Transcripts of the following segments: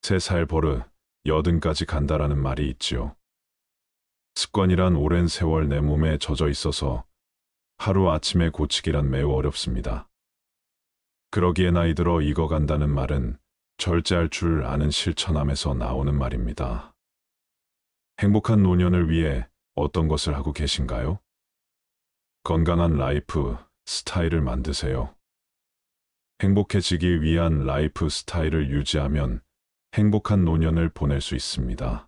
세 살 버릇 여든까지 간다라는 말이 있지요. 습관이란 오랜 세월 내 몸에 젖어 있어서 하루아침에 고치기란 매우 어렵습니다. 그러기에 나이 들어 익어간다는 말은 절제할 줄 아는 실천함에서 나오는 말입니다. 행복한 노년을 위해 어떤 것을 하고 계신가요? 건강한 라이프 스타일을 만드세요. 행복해지기 위한 라이프 스타일을 유지하면 행복한 노년을 보낼 수 있습니다.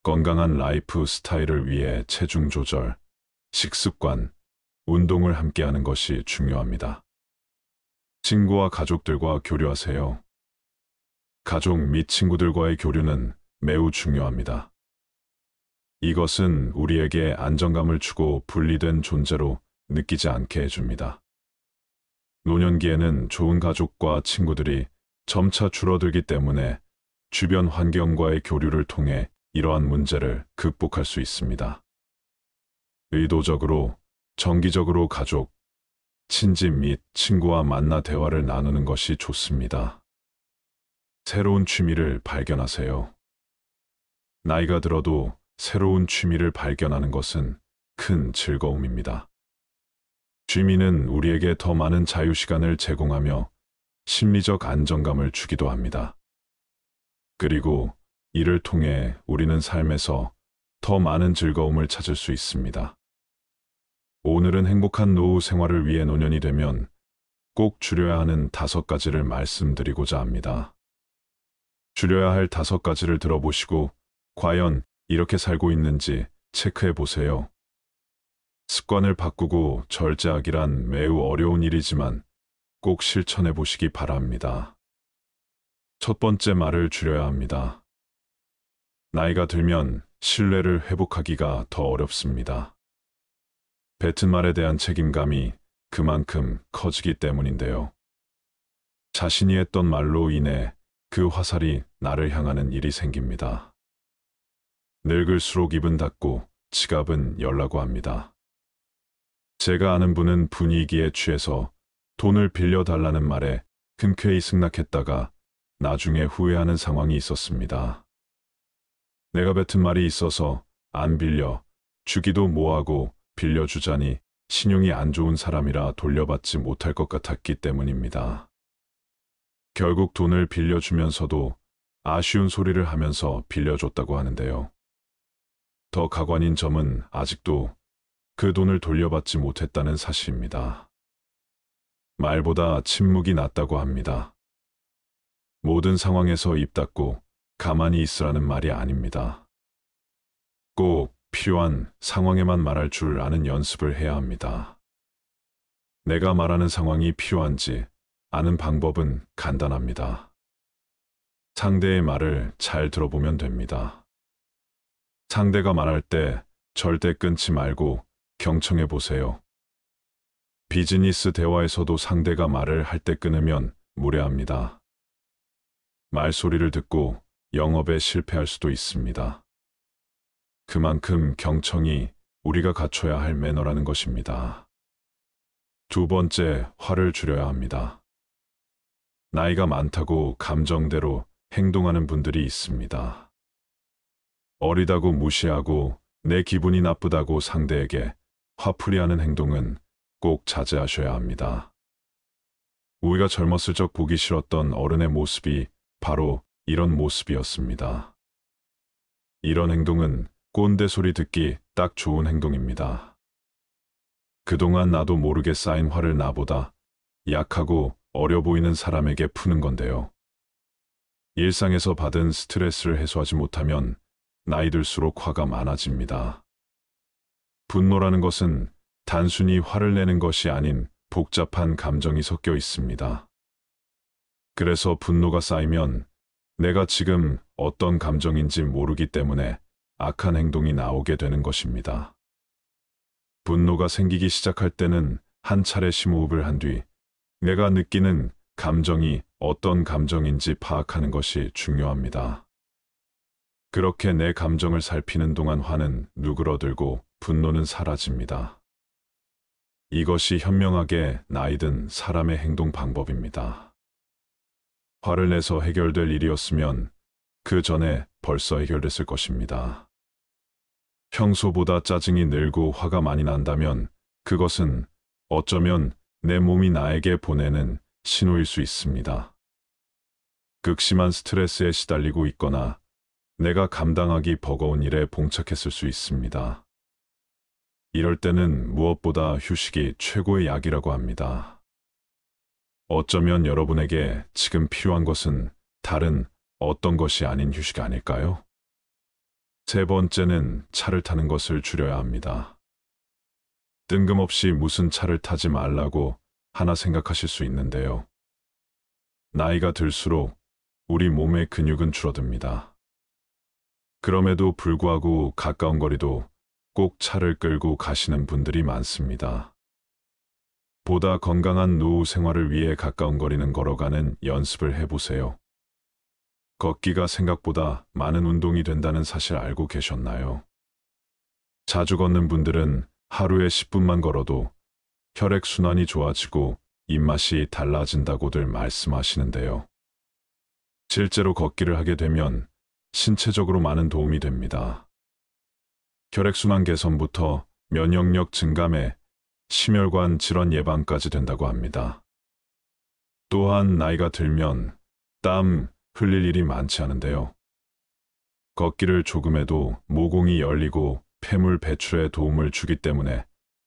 건강한 라이프 스타일을 위해 체중 조절, 식습관, 운동을 함께하는 것이 중요합니다. 친구와 가족들과 교류하세요. 가족 및 친구들과의 교류는 매우 중요합니다. 이것은 우리에게 안정감을 주고 분리된 존재로 느끼지 않게 해줍니다. 노년기에는 좋은 가족과 친구들이 점차 줄어들기 때문에 주변 환경과의 교류를 통해 이러한 문제를 극복할 수 있습니다. 의도적으로, 정기적으로 가족, 친지 및 친구와 만나 대화를 나누는 것이 좋습니다. 새로운 취미를 발견하세요. 나이가 들어도 새로운 취미를 발견하는 것은 큰 즐거움입니다. 취미는 우리에게 더 많은 자유시간을 제공하며 심리적 안정감을 주기도 합니다. 그리고 이를 통해 우리는 삶에서 더 많은 즐거움을 찾을 수 있습니다. 오늘은 행복한 노후 생활을 위해 노년이 되면 꼭 줄여야 하는 5가지를 말씀드리고자 합니다. 줄여야 할 5가지를 들어보시고 과연 이렇게 살고 있는지 체크해 보세요. 습관을 바꾸고 절제하기란 매우 어려운 일이지만 꼭 실천해 보시기 바랍니다. 첫 번째, 말을 줄여야 합니다. 나이가 들면 신뢰를 회복하기가 더 어렵습니다. 뱉은 말에 대한 책임감이 그만큼 커지기 때문인데요. 자신이 했던 말로 인해 그 화살이 나를 향하는 일이 생깁니다. 늙을수록 입은 닫고 지갑은 열라고 합니다. 제가 아는 분은 분위기에 취해서 돈을 빌려달라는 말에 흔쾌히 승낙했다가 나중에 후회하는 상황이 있었습니다. 내가 뱉은 말이 있어서 안 빌려 주기도 뭐하고 빌려주자니 신용이 안 좋은 사람이라 돌려받지 못할 것 같았기 때문입니다. 결국 돈을 빌려주면서도 아쉬운 소리를 하면서 빌려줬다고 하는데요. 더 가관인 점은 아직도 그 돈을 돌려받지 못했다는 사실입니다. 말보다 침묵이 낫다고 합니다. 모든 상황에서 입 닫고 가만히 있으라는 말이 아닙니다. 꼭 필요한 상황에만 말할 줄 아는 연습을 해야 합니다. 내가 말하는 상황이 필요한지 아는 방법은 간단합니다. 상대의 말을 잘 들어보면 됩니다. 상대가 말할 때 절대 끊지 말고 경청해 보세요. 비즈니스 대화에서도 상대가 말을 할 때 끊으면 무례합니다. 말소리를 듣고 영업에 실패할 수도 있습니다. 그만큼 경청이 우리가 갖춰야 할 매너라는 것입니다. 두 번째, 화를 줄여야 합니다. 나이가 많다고 감정대로 행동하는 분들이 있습니다. 어리다고 무시하고 내 기분이 나쁘다고 상대에게 화풀이하는 행동은 꼭 자제하셔야 합니다. 우리가 젊었을 적 보기 싫었던 어른의 모습이 바로 이런 모습이었습니다. 이런 행동은 꼰대 소리 듣기 딱 좋은 행동입니다. 그동안 나도 모르게 쌓인 화를 나보다 약하고 어려 보이는 사람에게 푸는 건데요. 일상에서 받은 스트레스를 해소하지 못하면 나이 들수록 화가 많아집니다. 분노라는 것은 단순히 화를 내는 것이 아닌 복잡한 감정이 섞여 있습니다. 그래서 분노가 쌓이면 내가 지금 어떤 감정인지 모르기 때문에 악한 행동이 나오게 되는 것입니다. 분노가 생기기 시작할 때는 한 차례 심호흡을 한 뒤 내가 느끼는 감정이 어떤 감정인지 파악하는 것이 중요합니다. 그렇게 내 감정을 살피는 동안 화는 누그러들고 분노는 사라집니다. 이것이 현명하게 나이 든 사람의 행동 방법입니다. 화를 내서 해결될 일이었으면 그 전에 벌써 해결됐을 것입니다. 평소보다 짜증이 늘고 화가 많이 난다면 그것은 어쩌면 내 몸이 나에게 보내는 신호일 수 있습니다. 극심한 스트레스에 시달리고 있거나 내가 감당하기 버거운 일에 봉착했을 수 있습니다. 이럴 때는 무엇보다 휴식이 최고의 약이라고 합니다. 어쩌면 여러분에게 지금 필요한 것은 다른 어떤 것이 아닌 휴식 아닐까요? 세 번째는 차를 타는 것을 줄여야 합니다. 뜬금없이 무슨 차를 타지 말라고 하나 생각하실 수 있는데요. 나이가 들수록 우리 몸의 근육은 줄어듭니다. 그럼에도 불구하고 가까운 거리도 꼭 차를 끌고 가시는 분들이 많습니다. 보다 건강한 노후 생활을 위해 가까운 거리는 걸어가는 연습을 해보세요. 걷기가 생각보다 많은 운동이 된다는 사실 알고 계셨나요? 자주 걷는 분들은 하루에 10분만 걸어도 혈액순환이 좋아지고 입맛이 달라진다고들 말씀하시는데요. 실제로 걷기를 하게 되면 신체적으로 많은 도움이 됩니다. 혈액순환 개선부터 면역력 증감에 심혈관 질환 예방까지 된다고 합니다. 또한 나이가 들면 땀 흘릴 일이 많지 않은데요. 걷기를 조금 해도 모공이 열리고 폐물 배출에 도움을 주기 때문에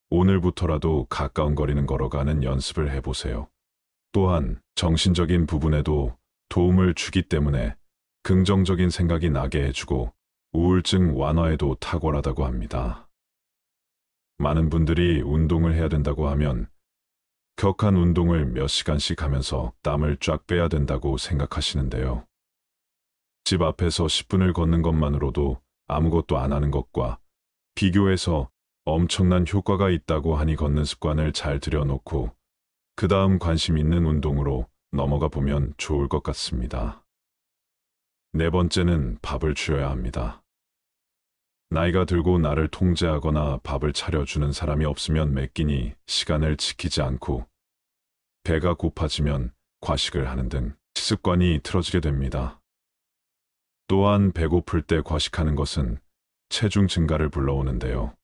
오늘부터라도 가까운 거리는 걸어가는 연습을 해보세요. 또한 정신적인 부분에도 도움을 주기 때문에 긍정적인 생각이 나게 해주고 우울증 완화에도 탁월하다고 합니다. 많은 분들이 운동을 해야 된다고 하면 격한 운동을 몇 시간씩 하면서 땀을 쫙 빼야 된다고 생각하시는데요. 집 앞에서 10분을 걷는 것만으로도 아무것도 안 하는 것과 비교해서 엄청난 효과가 있다고 하니 걷는 습관을 잘 들여놓고 그 다음 관심 있는 운동으로 넘어가 보면 좋을 것 같습니다. 네 번째는 밥을 줄여야 합니다. 나이가 들고 나를 통제하거나 밥을 차려주는 사람이 없으면 매 끼니 시간을 지키지 않고 배가 고파지면 과식을 하는 등 식습관이 틀어지게 됩니다. 또한 배고플 때 과식하는 것은 체중 증가를 불러오는데요.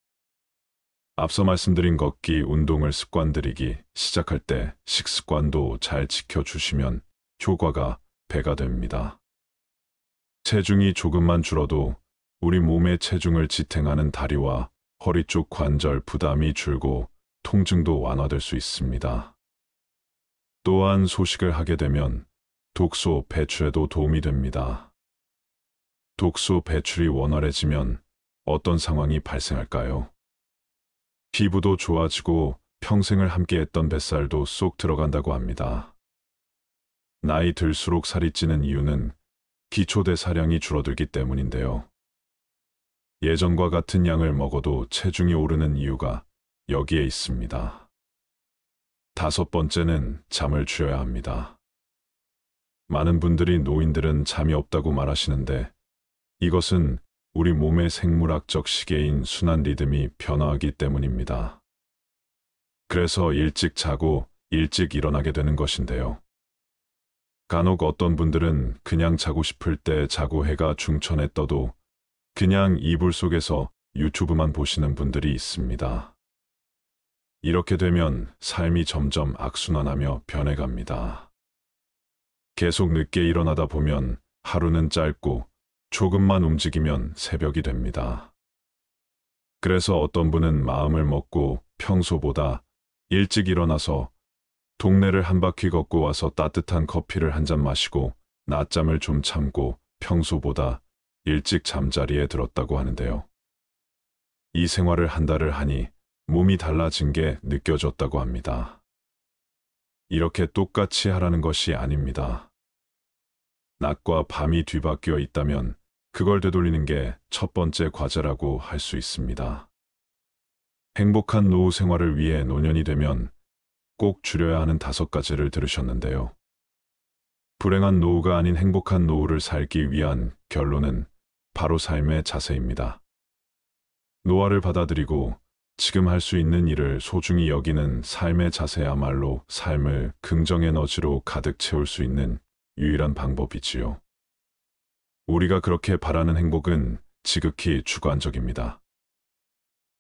앞서 말씀드린 걷기, 운동을 습관들이기 시작할 때 식습관도 잘 지켜주시면 효과가 배가 됩니다. 체중이 조금만 줄어도 우리 몸의 체중을 지탱하는 다리와 허리 쪽 관절 부담이 줄고 통증도 완화될 수 있습니다. 또한 소식을 하게 되면 독소 배출에도 도움이 됩니다. 독소 배출이 원활해지면 어떤 상황이 발생할까요? 피부도 좋아지고 평생을 함께했던 뱃살도 쏙 들어간다고 합니다. 나이 들수록 살이 찌는 이유는 기초대사량이 줄어들기 때문인데요. 예전과 같은 양을 먹어도 체중이 오르는 이유가 여기에 있습니다. 다섯 번째는 잠을 줄여야 합니다. 많은 분들이 노인들은 잠이 없다고 말하시는데 이것은 우리 몸의 생물학적 시계인 순환 리듬이 변화하기 때문입니다. 그래서 일찍 자고 일찍 일어나게 되는 것인데요. 간혹 어떤 분들은 그냥 자고 싶을 때 자고 해가 중천에 떠도 그냥 이불 속에서 유튜브만 보시는 분들이 있습니다. 이렇게 되면 삶이 점점 악순환하며 변해갑니다. 계속 늦게 일어나다 보면 하루는 짧고 조금만 움직이면 새벽이 됩니다. 그래서 어떤 분은 마음을 먹고 평소보다 일찍 일어나서 동네를 한 바퀴 걷고 와서 따뜻한 커피를 한 잔 마시고 낮잠을 좀 참고 평소보다 일찍 잠자리에 들었다고 하는데요. 이 생활을 한 달을 하니 몸이 달라진 게 느껴졌다고 합니다. 이렇게 똑같이 하라는 것이 아닙니다. 낮과 밤이 뒤바뀌어 있다면 그걸 되돌리는 게 첫 번째 과제라고 할 수 있습니다. 행복한 노후 생활을 위해 노년이 되면 꼭 줄여야 하는 5가지를 들으셨는데요. 불행한 노후가 아닌 행복한 노후를 살기 위한 결론은 바로 삶의 자세입니다. 노화를 받아들이고 지금 할 수 있는 일을 소중히 여기는 삶의 자세야말로 삶을 긍정 에너지로 가득 채울 수 있는 유일한 방법이지요. 우리가 그렇게 바라는 행복은 지극히 주관적입니다.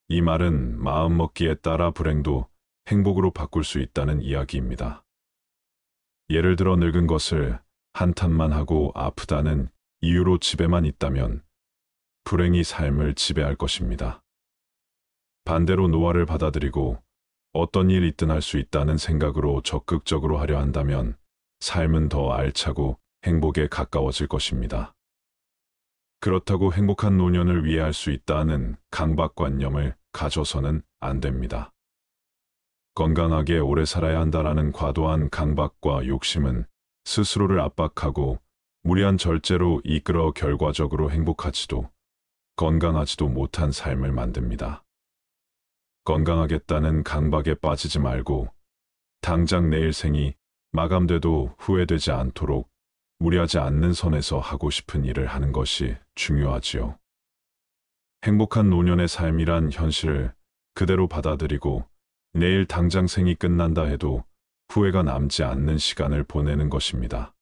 이 말은 마음먹기에 따라 불행도 행복으로 바꿀 수 있다는 이야기입니다. 예를 들어 늙은 것을 한탄만 하고 아프다는 이유로 집에만 있다면 불행이 삶을 지배할 것입니다. 반대로 노화를 받아들이고 어떤 일 있든 할 수 있다는 생각으로 적극적으로 하려 한다면 삶은 더 알차고 행복에 가까워질 것입니다. 그렇다고 행복한 노년을 위해 할 수 있다는 강박관념을 가져서는 안 됩니다. 건강하게 오래 살아야 한다라는 과도한 강박과 욕심은 스스로를 압박하고 무리한 절제로 이끌어 결과적으로 행복하지도 건강하지도 못한 삶을 만듭니다. 건강하겠다는 강박에 빠지지 말고 당장 내일 생이 마감돼도 후회되지 않도록 무리하지 않는 선에서 하고 싶은 일을 하는 것이 중요하지요. 행복한 노년의 삶이란 현실을 그대로 받아들이고 내일 당장 생이 끝난다 해도 후회가 남지 않는 시간을 보내는 것입니다.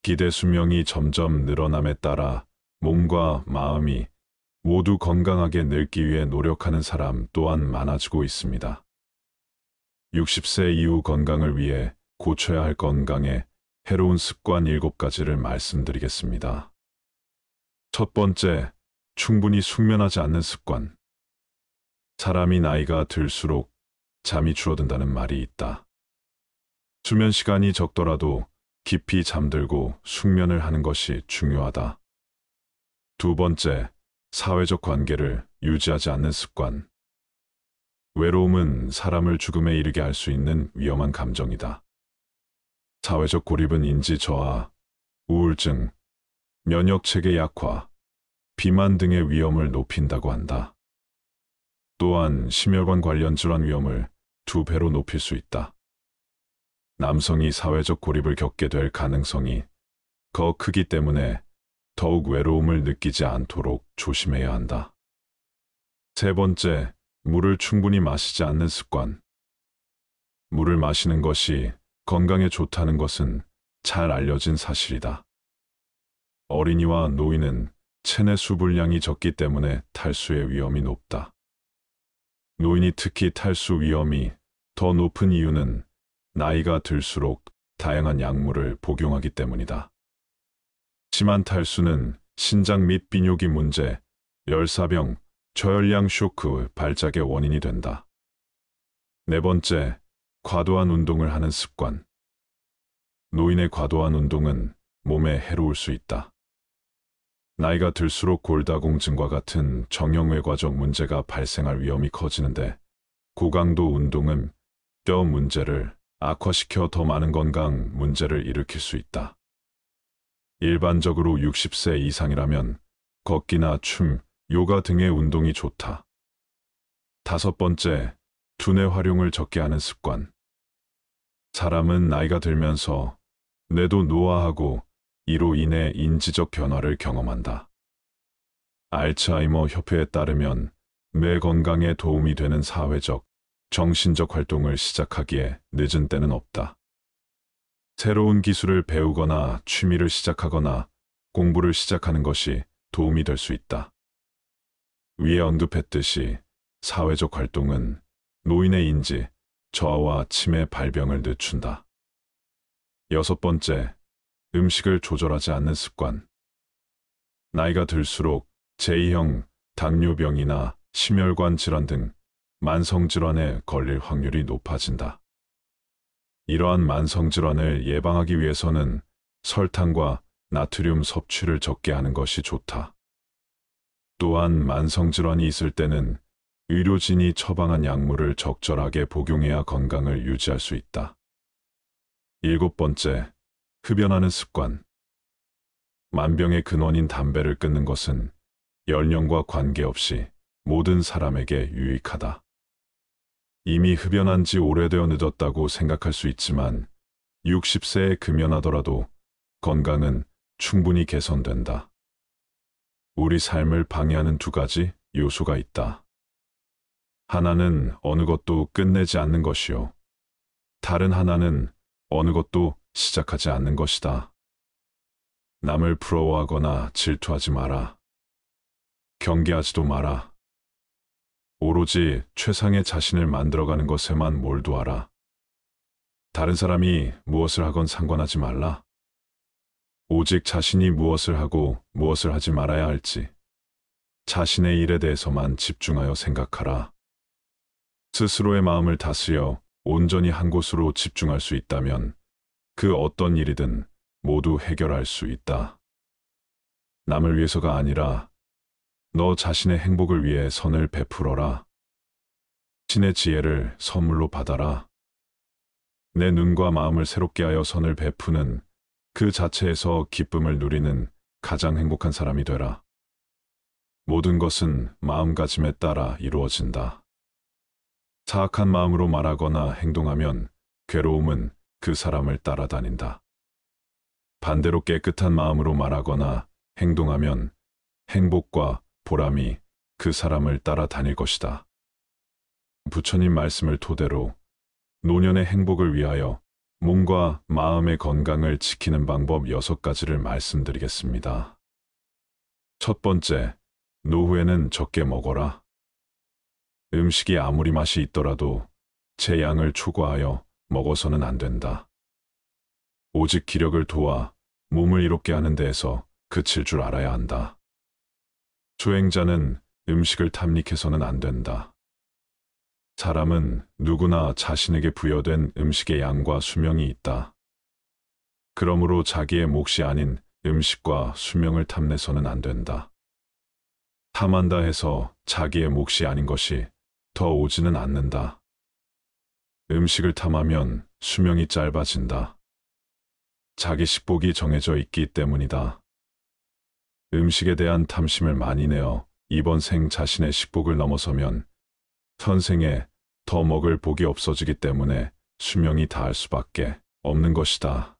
기대 수명이 점점 늘어남에 따라 몸과 마음이 모두 건강하게 늙기 위해 노력하는 사람 또한 많아지고 있습니다. 60세 이후 건강을 위해 고쳐야 할 건강의 해로운 습관 7가지를 말씀드리겠습니다. 첫 번째, 충분히 숙면하지 않는 습관. 사람이 나이가 들수록 잠이 줄어든다는 말이 있다. 수면 시간이 적더라도 깊이 잠들고 숙면을 하는 것이 중요하다. 두 번째, 사회적 관계를 유지하지 않는 습관. 외로움은 사람을 죽음에 이르게 할 수 있는 위험한 감정이다. 사회적 고립은 인지 저하, 우울증, 면역체계 약화, 비만 등의 위험을 높인다고 한다. 또한 심혈관 관련 질환 위험을 2배로 높일 수 있다. 남성이 사회적 고립을 겪게 될 가능성이 더 크기 때문에 더욱 외로움을 느끼지 않도록 조심해야 한다. 세 번째, 물을 충분히 마시지 않는 습관. 물을 마시는 것이 건강에 좋다는 것은 잘 알려진 사실이다. 어린이와 노인은 체내 수분량이 적기 때문에 탈수의 위험이 높다. 노인이 특히 탈수 위험이 더 높은 이유는 나이가 들수록 다양한 약물을 복용하기 때문이다. 심한 탈수는 신장 및 비뇨기 문제, 열사병, 저혈량 쇼크 발작의 원인이 된다. 네 번째, 과도한 운동을 하는 습관. 노인의 과도한 운동은 몸에 해로울 수 있다. 나이가 들수록 골다공증과 같은 정형외과적 문제가 발생할 위험이 커지는데 고강도 운동은 뼈 문제를 악화시켜 더 많은 건강 문제를 일으킬 수 있다. 일반적으로 60세 이상이라면 걷기나 춤, 요가 등의 운동이 좋다. 다섯 번째, 두뇌 활용을 적게 하는 습관. 사람은 나이가 들면서 뇌도 노화하고 이로 인해 인지적 변화를 경험한다. 알츠하이머 협회에 따르면 뇌 건강에 도움이 되는 사회적, 정신적 활동을 시작하기에 늦은 때는 없다. 새로운 기술을 배우거나 취미를 시작하거나 공부를 시작하는 것이 도움이 될 수 있다. 위에 언급했듯이 사회적 활동은 노인의 인지, 저하와 치매 발병을 늦춘다. 여섯 번째, 음식을 조절하지 않는 습관. 나이가 들수록 제2형 당뇨병이나 심혈관 질환 등 만성질환에 걸릴 확률이 높아진다. 이러한 만성질환을 예방하기 위해서는 설탕과 나트륨 섭취를 적게 하는 것이 좋다. 또한 만성질환이 있을 때는 의료진이 처방한 약물을 적절하게 복용해야 건강을 유지할 수 있다. 일곱 번째, 흡연하는 습관. 만병의 근원인 담배를 끊는 것은 연령과 관계없이 모든 사람에게 유익하다. 이미 흡연한 지 오래되어 늦었다고 생각할 수 있지만 60세에 금연하더라도 건강은 충분히 개선된다. 우리 삶을 방해하는 2가지 요소가 있다. 하나는 어느 것도 끝내지 않는 것이요. 다른 하나는 어느 것도 시작하지 않는 것이다. 남을 부러워하거나 질투하지 마라. 경계하지도 마라. 오로지 최상의 자신을 만들어가는 것에만 몰두하라. 다른 사람이 무엇을 하건 상관하지 말라. 오직 자신이 무엇을 하고 무엇을 하지 말아야 할지 자신의 일에 대해서만 집중하여 생각하라. 스스로의 마음을 다스려 온전히 한 곳으로 집중할 수 있다면 그 어떤 일이든 모두 해결할 수 있다. 남을 위해서가 아니라 너 자신의 행복을 위해 선을 베풀어라. 신의 지혜를 선물로 받아라. 내 눈과 마음을 새롭게 하여 선을 베푸는 그 자체에서 기쁨을 누리는 가장 행복한 사람이 되라. 모든 것은 마음가짐에 따라 이루어진다. 사악한 마음으로 말하거나 행동하면 괴로움은 그 사람을 따라다닌다. 반대로 깨끗한 마음으로 말하거나 행동하면 행복과 보람이 그 사람을 따라다닐 것이다. 부처님 말씀을 토대로 노년의 행복을 위하여 몸과 마음의 건강을 지키는 방법 6가지를 말씀드리겠습니다. 첫 번째, 노후에는 적게 먹어라. 음식이 아무리 맛이 있더라도 제 양을 초과하여 먹어서는 안 된다. 오직 기력을 도와 몸을 이롭게 하는 데에서 그칠 줄 알아야 한다. 수행자는 음식을 탐닉해서는 안 된다. 사람은 누구나 자신에게 부여된 음식의 양과 수명이 있다. 그러므로 자기의 몫이 아닌 음식과 수명을 탐내서는 안 된다. 탐한다 해서 자기의 몫이 아닌 것이 더 오지는 않는다. 음식을 탐하면 수명이 짧아진다. 자기 식복이 정해져 있기 때문이다. 음식에 대한 탐심을 많이 내어 이번 생 자신의 식복을 넘어서면 현생에 더 먹을 복이 없어지기 때문에 수명이 다할 수밖에 없는 것이다.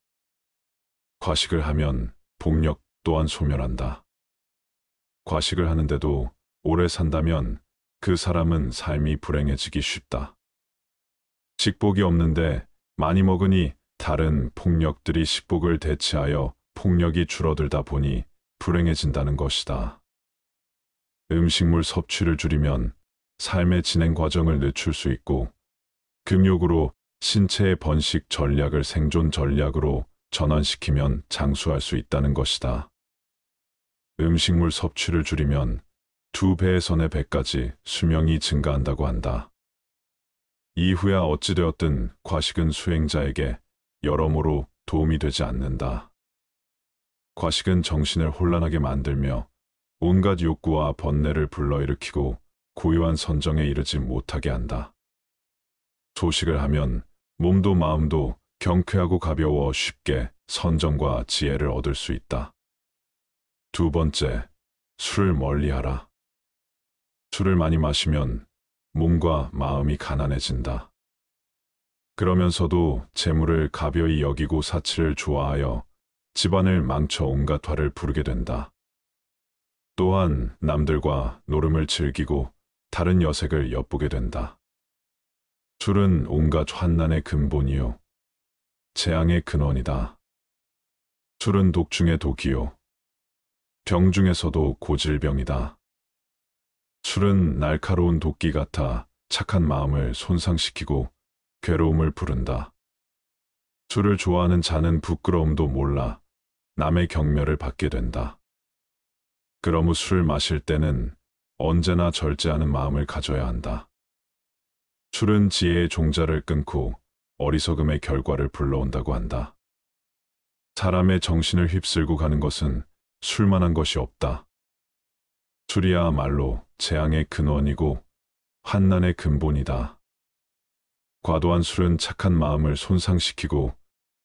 과식을 하면 복력 또한 소멸한다. 과식을 하는데도 오래 산다면 그 사람은 삶이 불행해지기 쉽다. 식복이 없는데 많이 먹으니 다른 폭력들이 식복을 대체하여 폭력이 줄어들다 보니 불행해진다는 것이다. 음식물 섭취를 줄이면 삶의 진행 과정을 늦출 수 있고 금욕으로 신체의 번식 전략을 생존 전략으로 전환시키면 장수할 수 있다는 것이다. 음식물 섭취를 줄이면 2배에서 4배까지 수명이 증가한다고 한다. 이후야 어찌되었든 과식은 수행자에게 여러모로 도움이 되지 않는다. 과식은 정신을 혼란하게 만들며 온갖 욕구와 번뇌를 불러일으키고 고요한 선정에 이르지 못하게 한다. 소식을 하면 몸도 마음도 경쾌하고 가벼워 쉽게 선정과 지혜를 얻을 수 있다. 두 번째, 술을 멀리하라. 술을 많이 마시면 몸과 마음이 가난해진다. 그러면서도 재물을 가벼이 여기고 사치를 좋아하여 집안을 망쳐 온갖 화를 부르게 된다. 또한 남들과 노름을 즐기고 다른 여색을 엿보게 된다. 술은 온갖 환난의 근본이요 재앙의 근원이다. 술은 독 중의 독이요 병 중에서도 고질병이다. 술은 날카로운 도끼 같아 착한 마음을 손상시키고 괴로움을 부른다. 술을 좋아하는 자는 부끄러움도 몰라 남의 경멸을 받게 된다. 그러므 술을 마실 때는 언제나 절제하는 마음을 가져야 한다. 술은 지혜의 종자를 끊고 어리석음의 결과를 불러온다고 한다. 사람의 정신을 휩쓸고 가는 것은 술만한 것이 없다. 술이야말로 재앙의 근원이고 환난의 근본이다. 과도한 술은 착한 마음을 손상시키고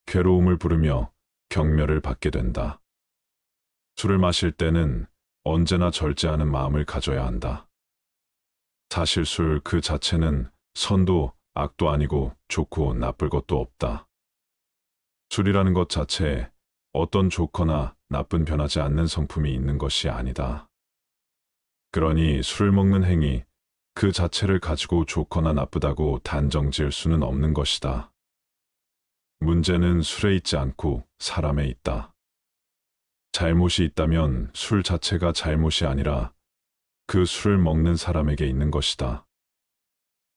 괴로움을 부르며 경멸을 받게 된다. 술을 마실 때는 언제나 절제하는 마음을 가져야 한다. 사실 술 그 자체는 선도 악도 아니고 좋고 나쁠 것도 없다. 술이라는 것 자체에 어떤 좋거나 나쁜 변하지 않는 성품이 있는 것이 아니다. 그러니 술을 먹는 행위 그 자체를 가지고 좋거나 나쁘다고 단정 지을 수는 없는 것이다. 문제는 술에 있지 않고 사람에 있다. 잘못이 있다면 술 자체가 잘못이 아니라 그 술을 먹는 사람에게 있는 것이다.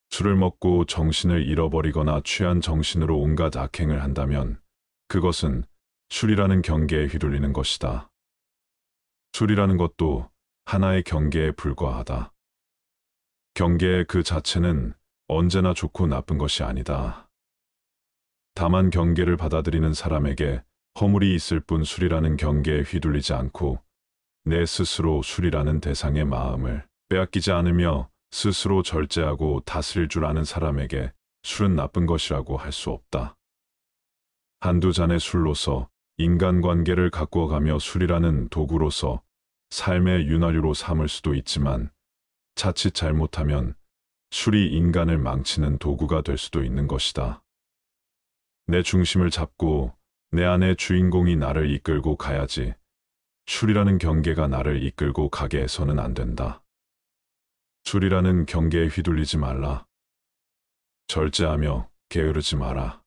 술을 먹고 정신을 잃어버리거나 취한 정신으로 온갖 악행을 한다면 그것은 술이라는 경계에 휘둘리는 것이다. 술이라는 것도 하나의 경계에 불과하다. 경계 그 자체는 언제나 좋고 나쁜 것이 아니다. 다만 경계를 받아들이는 사람에게 허물이 있을 뿐 술이라는 경계에 휘둘리지 않고 내 스스로 술이라는 대상의 마음을 빼앗기지 않으며 스스로 절제하고 다스릴 줄 아는 사람에게 술은 나쁜 것이라고 할 수 없다. 한두 잔의 술로서 인간관계를 가꾸어가며 술이라는 도구로서 삶의 윤활유로 삼을 수도 있지만 자칫 잘못하면 술이 인간을 망치는 도구가 될 수도 있는 것이다. 내 중심을 잡고 내 안의 주인공이 나를 이끌고 가야지 술이라는 경계가 나를 이끌고 가게 해서는 안 된다. 술이라는 경계에 휘둘리지 말라. 절제하며 게으르지 마라.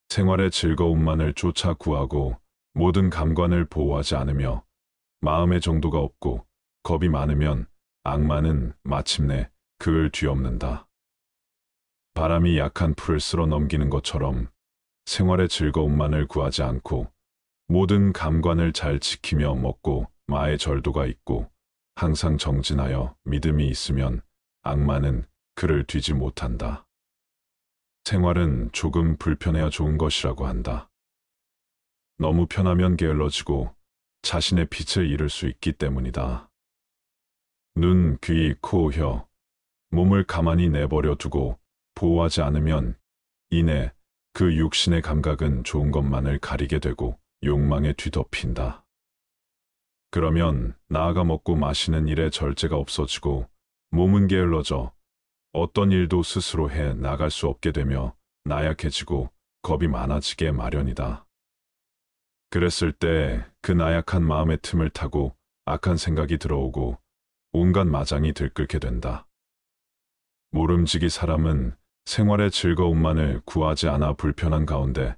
생활의 즐거움만을 쫓아 구하고 모든 감관을 보호하지 않으며 마음의 정도가 없고 겁이 많으면 악마는 마침내 그을 뒤엎는다. 바람이 약한 풀을 쓸어 넘기는 것처럼 생활의 즐거움만을 구하지 않고 모든 감관을 잘 지키며 먹고 마의 절도가 있고 항상 정진하여 믿음이 있으면 악마는 그를 뒤지 못한다. 생활은 조금 불편해야 좋은 것이라고 한다. 너무 편하면 게을러지고 자신의 빛을 잃을 수 있기 때문이다. 눈, 귀, 코, 혀, 몸을 가만히 내버려 두고 보호하지 않으면 이내 그 육신의 감각은 좋은 것만을 가리게 되고 욕망에 뒤덮인다. 그러면 나아가 먹고 마시는 일에 절제가 없어지고 몸은 게을러져 어떤 일도 스스로 해 나갈 수 없게 되며 나약해지고 겁이 많아지게 마련이다. 그랬을 때 그 나약한 마음의 틈을 타고 악한 생각이 들어오고 온갖 마장이 들끓게 된다. 모름지기 사람은 생활의 즐거움만을 구하지 않아 불편한 가운데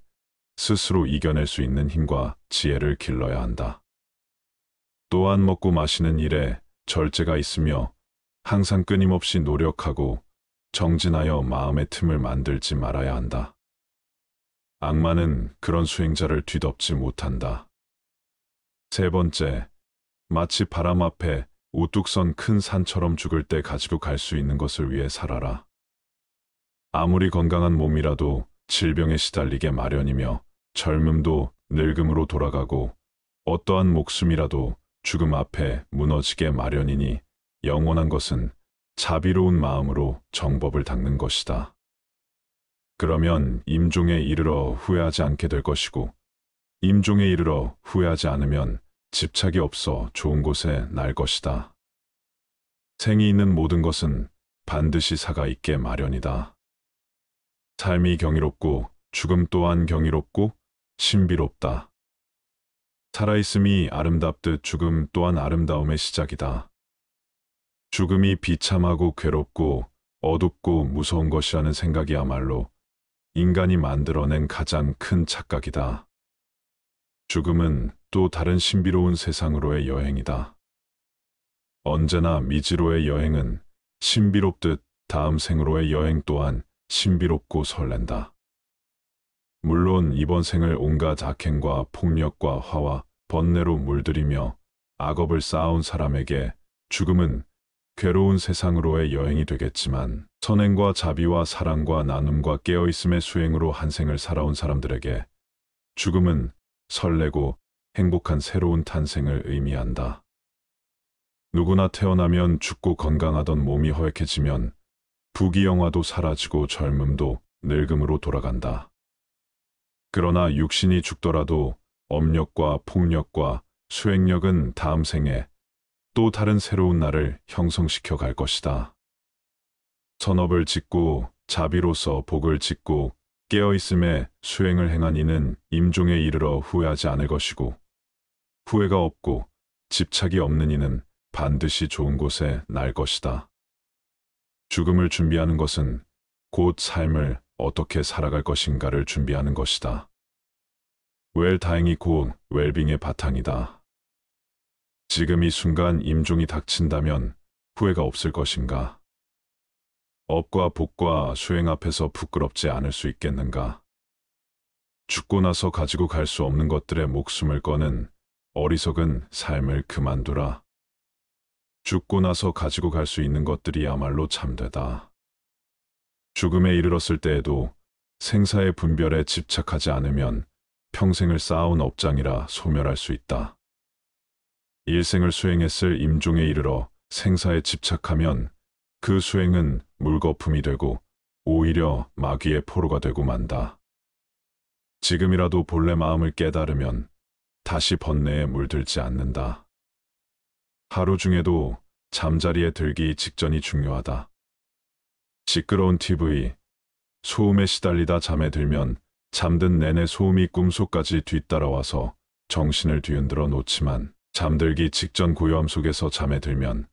스스로 이겨낼 수 있는 힘과 지혜를 길러야 한다. 또한 먹고 마시는 일에 절제가 있으며 항상 끊임없이 노력하고 정진하여 마음의 틈을 만들지 말아야 한다. 악마는 그런 수행자를 뒤덮지 못한다. 세 번째, 마치 바람 앞에 우뚝 선 큰 산처럼 죽을 때 가지고 갈 수 있는 것을 위해 살아라. 아무리 건강한 몸이라도 질병에 시달리게 마련이며 젊음도 늙음으로 돌아가고 어떠한 목숨이라도 죽음 앞에 무너지게 마련이니 영원한 것은 자비로운 마음으로 정법을 닦는 것이다. 그러면 임종에 이르러 후회하지 않게 될 것이고 임종에 이르러 후회하지 않으면 집착이 없어 좋은 곳에 날 것이다. 생이 있는 모든 것은 반드시 사가 있게 마련이다. 삶이 경이롭고 죽음 또한 경이롭고 신비롭다. 살아있음이 아름답듯 죽음 또한 아름다움의 시작이다. 죽음이 비참하고 괴롭고 어둡고 무서운 것이라는 생각이야말로 인간이 만들어낸 가장 큰 착각이다. 죽음은 또 다른 신비로운 세상으로의 여행이다. 언제나 미지로의 여행은 신비롭듯 다음 생으로의 여행 또한 신비롭고 설렌다. 물론 이번 생을 온갖 악행과 폭력과 화와 번뇌로 물들이며 악업을 쌓아온 사람에게 죽음은 괴로운 세상으로의 여행이 되겠지만 선행과 자비와 사랑과 나눔과 깨어있음의 수행으로 한 생을 살아온 사람들에게 죽음은 설레고 행복한 새로운 탄생을 의미한다. 누구나 태어나면 죽고 건강하던 몸이 허약해지면 부귀영화도 사라지고 젊음도 늙음으로 돌아간다. 그러나 육신이 죽더라도 업력과 폭력과 수행력은 다음 생에 또 다른 새로운 나를 형성시켜 갈 것이다. 선업을 짓고 자비로서 복을 짓고 깨어있음에 수행을 행한 이는 임종에 이르러 후회하지 않을 것이고 후회가 없고 집착이 없는 이는 반드시 좋은 곳에 날 것이다. 죽음을 준비하는 것은 곧 삶을 어떻게 살아갈 것인가를 준비하는 것이다. 웰다잉이 곧 웰빙의 바탕이다. 지금 이 순간 임종이 닥친다면 후회가 없을 것인가? 업과 복과 수행 앞에서 부끄럽지 않을 수 있겠는가? 죽고 나서 가지고 갈 수 없는 것들의 목숨을 거는 어리석은 삶을 그만두라. 죽고 나서 가지고 갈 수 있는 것들이야말로 참되다. 죽음에 이르렀을 때에도 생사의 분별에 집착하지 않으면 평생을 쌓아온 업장이라 소멸할 수 있다. 일생을 수행했을 임종에 이르러 생사에 집착하면 그 수행은 물거품이 되고 오히려 마귀의 포로가 되고 만다. 지금이라도 본래 마음을 깨달으면 다시 번뇌에 물들지 않는다. 하루 중에도 잠자리에 들기 직전이 중요하다. 시끄러운 TV, 소음에 시달리다 잠에 들면 잠든 내내 소음이 꿈속까지 뒤따라와서 정신을 뒤흔들어 놓지만 잠들기 직전 고요함 속에서 잠에 들면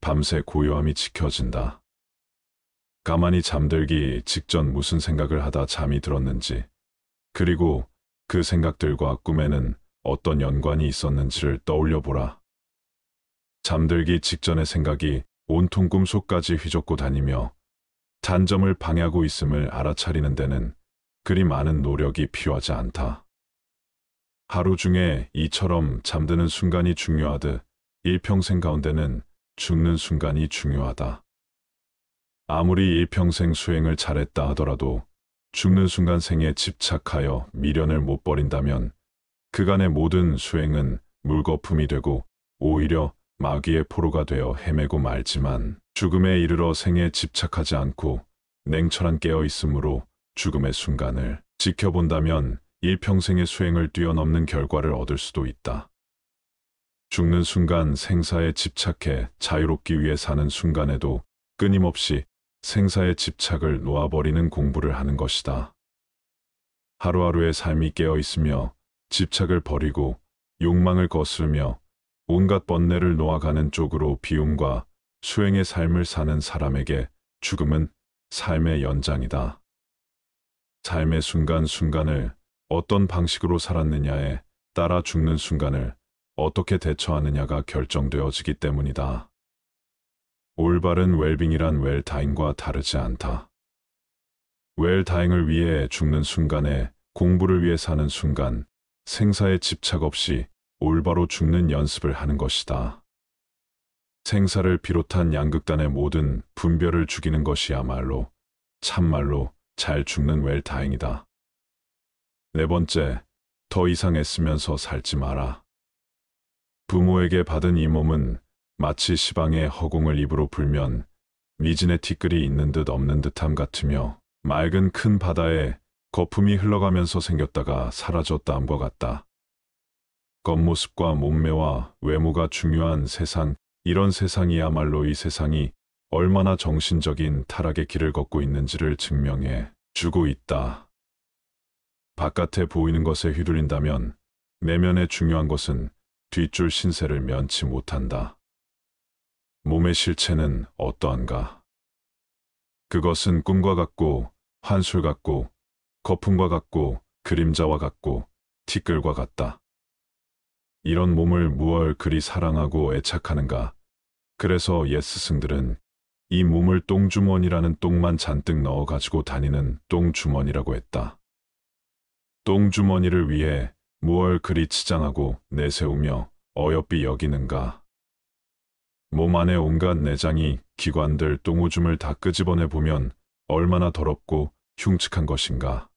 밤새 고요함이 지켜진다. 가만히 잠들기 직전 무슨 생각을 하다 잠이 들었는지, 그리고 그 생각들과 꿈에는 어떤 연관이 있었는지를 떠올려 보라. 잠들기 직전의 생각이 온통 꿈속까지 휘젓고 다니며 단점을 방해하고 있음을 알아차리는 데는 그리 많은 노력이 필요하지 않다. 하루 중에 이처럼 잠드는 순간이 중요하듯 일평생 가운데는 죽는 순간이 중요하다. 아무리 일평생 수행을 잘했다 하더라도 죽는 순간 생에 집착하여 미련을 못 버린다면 그간의 모든 수행은 물거품이 되고 오히려 마귀의 포로가 되어 헤매고 말지만, 죽음에 이르러 생에 집착하지 않고 냉철한 깨어있음으로 죽음의 순간을 지켜본다면 일평생의 수행을 뛰어넘는 결과를 얻을 수도 있다. 죽는 순간 생사에 집착해 자유롭기 위해 사는 순간에도 끊임없이 생사의 집착을 놓아버리는 공부를 하는 것이다. 하루하루의 삶이 깨어있으며 집착을 버리고 욕망을 거스르며 온갖 번뇌를 놓아가는 쪽으로 비움과 수행의 삶을 사는 사람에게 죽음은 삶의 연장이다. 삶의 순간순간을 어떤 방식으로 살았느냐에 따라 죽는 순간을 어떻게 대처하느냐가 결정되어지기 때문이다. 올바른 웰빙이란 웰다잉과 다르지 않다. 웰다잉을 위해 죽는 순간에 공부를 위해 사는 순간 생사에 집착 없이 올바로 죽는 연습을 하는 것이다. 생사를 비롯한 양극단의 모든 분별을 죽이는 것이야말로 참말로 잘 죽는 웰다잉이다. 네 번째, 더 이상 애쓰면서 살지 마라. 부모에게 받은 이 몸은 마치 시방의 허공을 입으로 불면 미진의 티끌이 있는 듯 없는 듯함 같으며 맑은 큰 바다에 거품이 흘러가면서 생겼다가 사라졌다함과 같다. 겉모습과 몸매와 외모가 중요한 세상, 이런 세상이야말로 이 세상이 얼마나 정신적인 타락의 길을 걷고 있는지를 증명해 주고 있다. 바깥에 보이는 것에 휘둘린다면 내면에 중요한 것은 뒷줄 신세를 면치 못한다. 몸의 실체는 어떠한가? 그것은 꿈과 같고 환술 같고 거품과 같고 그림자와 같고 티끌과 같다. 이런 몸을 무얼 그리 사랑하고 애착하는가? 그래서 옛 스승들은 이 몸을 똥주머니라는 똥만 잔뜩 넣어 가지고 다니는 똥주머니라고 했다. 똥주머니를 위해 무얼 그리 치장하고 내세우며 어여삐 여기는가? 몸 안의 온갖 내장이 기관들 똥오줌을 다 끄집어내 보면 얼마나 더럽고 흉측한 것인가?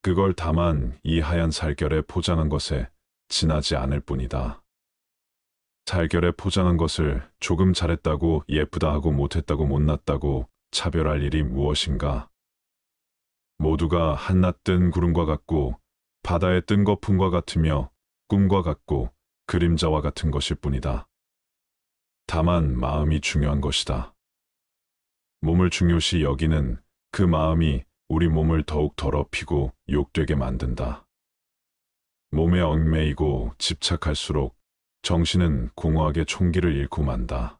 그걸 다만 이 하얀 살결에 포장한 것에 지나지 않을 뿐이다. 살결에 포장한 것을 조금 잘했다고 예쁘다 하고 못했다고 못났다고 차별할 일이 무엇인가? 모두가 한낮 뜬 구름과 같고 바다에 뜬 거품과 같으며 꿈과 같고 그림자와 같은 것일 뿐이다. 다만 마음이 중요한 것이다. 몸을 중요시 여기는 그 마음이 우리 몸을 더욱 더럽히고 욕되게 만든다. 몸에 얽매이고 집착할수록 정신은 공허하게 총기를 잃고 만다.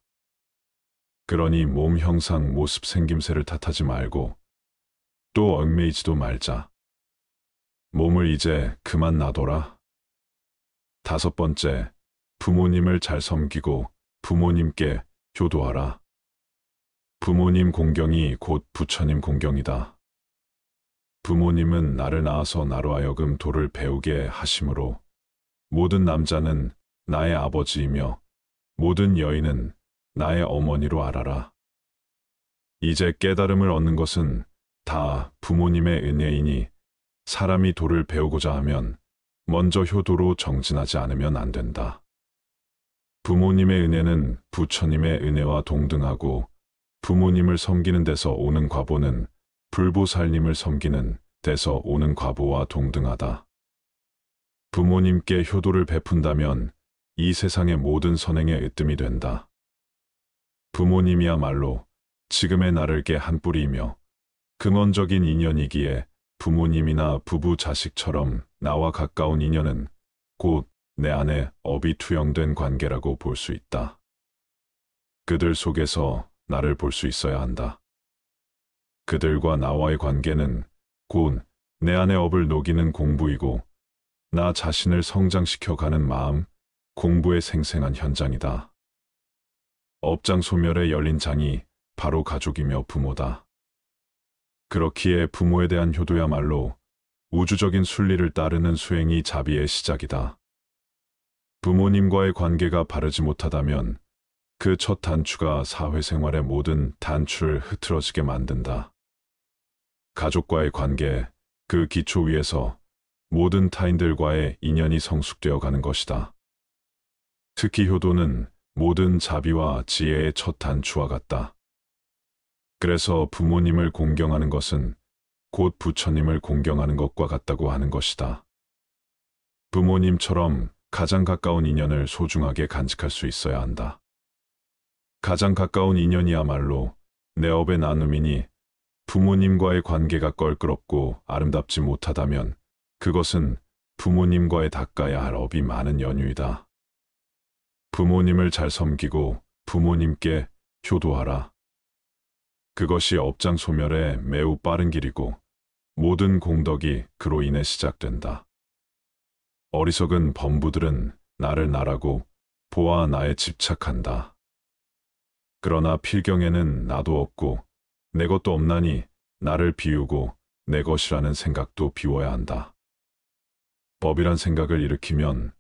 그러니 몸 형상 모습 생김새를 탓하지 말고 또 얽매이지도 말자. 몸을 이제 그만 놔둬라. 5번째, 부모님을 잘 섬기고 부모님께 효도하라. 부모님 공경이 곧 부처님 공경이다. 부모님은 나를 낳아서 나로 하여금 도를 배우게 하심으로 모든 남자는 나의 아버지이며 모든 여인은 나의 어머니로 알아라. 이제 깨달음을 얻는 것은 다 부모님의 은혜이니 사람이 도를 배우고자 하면 먼저 효도로 정진하지 않으면 안 된다. 부모님의 은혜는 부처님의 은혜와 동등하고 부모님을 섬기는 데서 오는 과보는 불보살님을 섬기는 데서 오는 과보와 동등하다. 부모님께 효도를 베푼다면 이 세상의 모든 선행의 으뜸이 된다. 부모님이야말로 지금의 나를 개 한 뿌리이며 근원적인 인연이기에 부모님이나 부부 자식처럼 나와 가까운 인연은 곧 내 안에 업이 투영된 관계라고 볼 수 있다. 그들 속에서 나를 볼 수 있어야 한다. 그들과 나와의 관계는 곧 내 안의 업을 녹이는 공부이고 나 자신을 성장시켜가는 마음, 공부의 생생한 현장이다. 업장 소멸에 열린 장이 바로 가족이며 부모다. 그렇기에 부모에 대한 효도야말로 우주적인 순리를 따르는 수행이 자비의 시작이다. 부모님과의 관계가 바르지 못하다면 그 첫 단추가 사회생활의 모든 단추를 흐트러지게 만든다. 가족과의 관계, 그 기초 위에서 모든 타인들과의 인연이 성숙되어 가는 것이다. 특히 효도는 모든 자비와 지혜의 첫 단추와 같다. 그래서 부모님을 공경하는 것은 곧 부처님을 공경하는 것과 같다고 하는 것이다. 부모님처럼 가장 가까운 인연을 소중하게 간직할 수 있어야 한다. 가장 가까운 인연이야말로 내 업의 나눔이니 부모님과의 관계가 껄끄럽고 아름답지 못하다면 그것은 부모님과의 닦아야 할 업이 많은 연유이다. 부모님을 잘 섬기고 부모님께 효도하라. 그것이 업장 소멸의 매우 빠른 길이고 모든 공덕이 그로 인해 시작된다. 어리석은 범부들은 나를 나라고 보아 나에 집착한다. 그러나 필경에는 나도 없고 내 것도 없나니 나를 비우고 내 것이라는 생각도 비워야 한다. 법이란 생각을 일으키면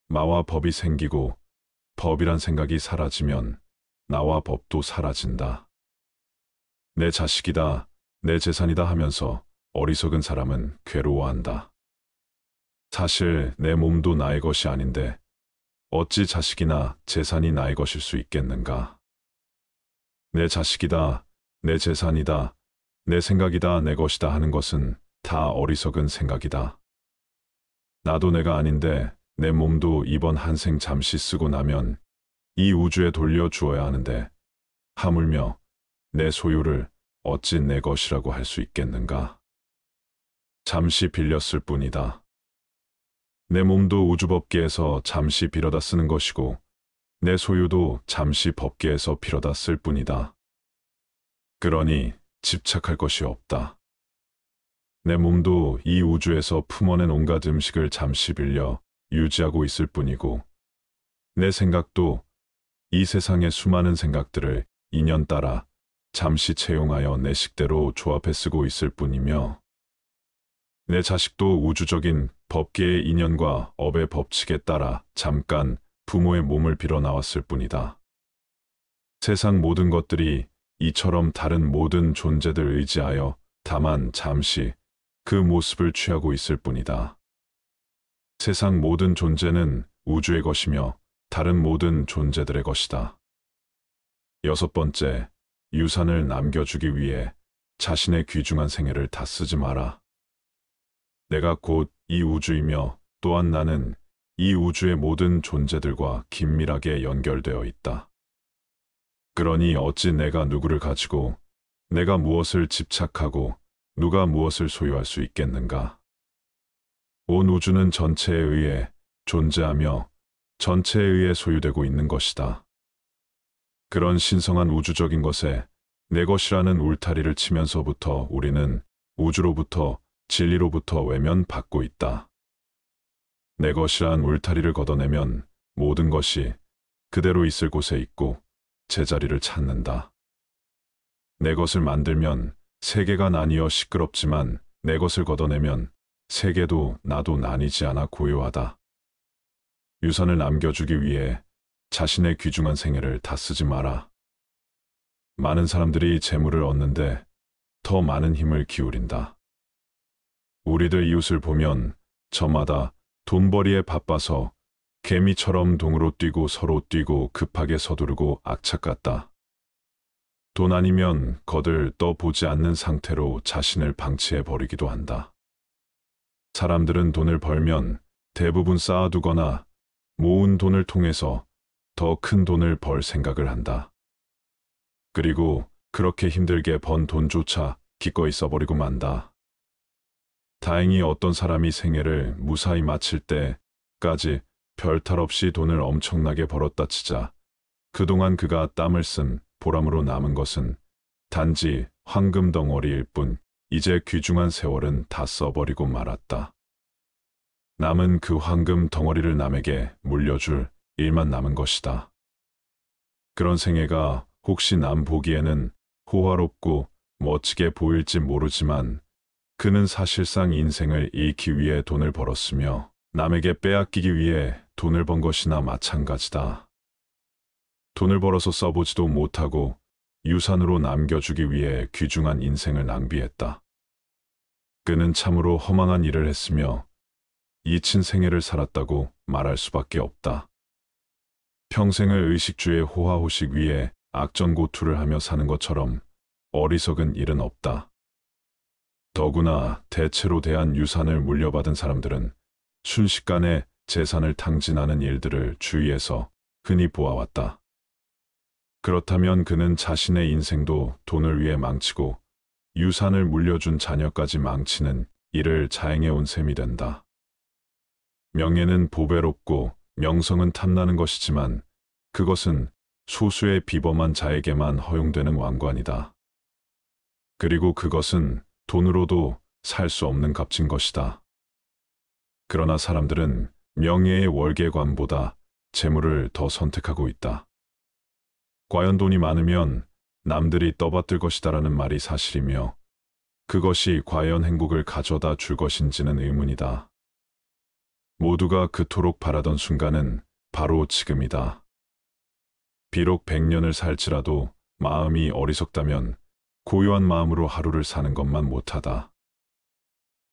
마와 법이 생기고 법이란 생각이 사라지면 나와 법도 사라진다. 내 자식이다, 내 재산이다 하면서 어리석은 사람은 괴로워한다. 사실 내 몸도 나의 것이 아닌데 어찌 자식이나 재산이 나의 것일 수 있겠는가? 내 자식이다, 내 재산이다, 내 생각이다, 내 것이다 하는 것은 다 어리석은 생각이다. 나도 내가 아닌데 내 몸도 이번 한 생 잠시 쓰고 나면 이 우주에 돌려주어야 하는데 하물며 내 소유를 어찌 내 것이라고 할 수 있겠는가? 잠시 빌렸을 뿐이다. 내 몸도 우주법계에서 잠시 빌어다 쓰는 것이고 내 소유도 잠시 법계에서 빌어다 쓸 뿐이다. 그러니 집착할 것이 없다. 내 몸도 이 우주에서 품어낸 온갖 음식을 잠시 빌려 유지하고 있을 뿐이고 내 생각도 이 세상의 수많은 생각들을 인연 따라 잠시 채용하여 내 식대로 조합해 쓰고 있을 뿐이며 내 자식도 우주적인 법계의 인연과 업의 법칙에 따라 잠깐 부모의 몸을 빌어 나왔을 뿐이다. 세상 모든 것들이 이처럼 다른 모든 존재들 의지하여 다만 잠시 그 모습을 취하고 있을 뿐이다. 세상 모든 존재는 우주의 것이며 다른 모든 존재들의 것이다. 6번째, 유산을 남겨주기 위해 자신의 귀중한 생애를 다 쓰지 마라. 내가 곧 이 우주이며 또한 나는 이 우주의 모든 존재들과 긴밀하게 연결되어 있다. 그러니 어찌 내가 누구를 가지고 내가 무엇을 집착하고 누가 무엇을 소유할 수 있겠는가? 온 우주는 전체에 의해 존재하며 전체에 의해 소유되고 있는 것이다. 그런 신성한 우주적인 것에 내 것이라는 울타리를 치면서부터 우리는 우주로부터, 진리로부터 외면받고 있다. 내 것이란 울타리를 걷어내면 모든 것이 그대로 있을 곳에 있고 제자리를 찾는다. 내 것을 만들면 세계가 나뉘어 시끄럽지만 내 것을 걷어내면 세계도 나도 나뉘지 않아 고요하다. 유산을 남겨주기 위해 자신의 귀중한 생애를 다 쓰지 마라. 많은 사람들이 재물을 얻는데 더 많은 힘을 기울인다. 우리들 이웃을 보면 저마다 돈벌이에 바빠서 개미처럼 동으로 뛰고 서로 뛰고 급하게 서두르고 악착 같다. 돈 아니면 거들 떠보지 않는 상태로 자신을 방치해 버리기도 한다. 사람들은 돈을 벌면 대부분 쌓아두거나 모은 돈을 통해서 더 큰 돈을 벌 생각을 한다. 그리고 그렇게 힘들게 번 돈조차 기꺼이 써버리고 만다. 다행히 어떤 사람이 생애를 무사히 마칠 때까지 별탈 없이 돈을 엄청나게 벌었다 치자 그동안 그가 땀을 쓴 보람으로 남은 것은 단지 황금 덩어리일 뿐 이제 귀중한 세월은 다 써버리고 말았다. 남은 그 황금 덩어리를 남에게 물려줄 일만 남은 것이다. 그런 생애가 혹시 남 보기에는 호화롭고 멋지게 보일지 모르지만 그는 사실상 인생을 잃기 위해 돈을 벌었으며 남에게 빼앗기기 위해 돈을 번 것이나 마찬가지다. 돈을 벌어서 써보지도 못하고 유산으로 남겨주기 위해 귀중한 인생을 낭비했다. 그는 참으로 허망한 일을 했으며 잊힌 생애를 살았다고 말할 수밖에 없다. 평생을 의식주의 호화호식 위에 악전고투를 하며 사는 것처럼 어리석은 일은 없다. 더구나 대체로 대한 유산을 물려받은 사람들은 순식간에 재산을 탕진하는 일들을 주위에서 흔히 보아왔다. 그렇다면 그는 자신의 인생도 돈을 위해 망치고 유산을 물려준 자녀까지 망치는 일을 자행해온 셈이 된다. 명예는 보배롭고 명성은 탐나는 것이지만 그것은 소수의 비범한 자에게만 허용되는 왕관이다. 그리고 그것은 돈으로도 살 수 없는 값진 것이다. 그러나 사람들은 명예의 월계관보다 재물을 더 선택하고 있다. 과연 돈이 많으면 남들이 떠받들 것이다라는 말이 사실이며 그것이 과연 행복을 가져다 줄 것인지는 의문이다. 모두가 그토록 바라던 순간은 바로 지금이다. 비록 100년을 살지라도 마음이 어리석다면 고요한 마음으로 하루를 사는 것만 못하다.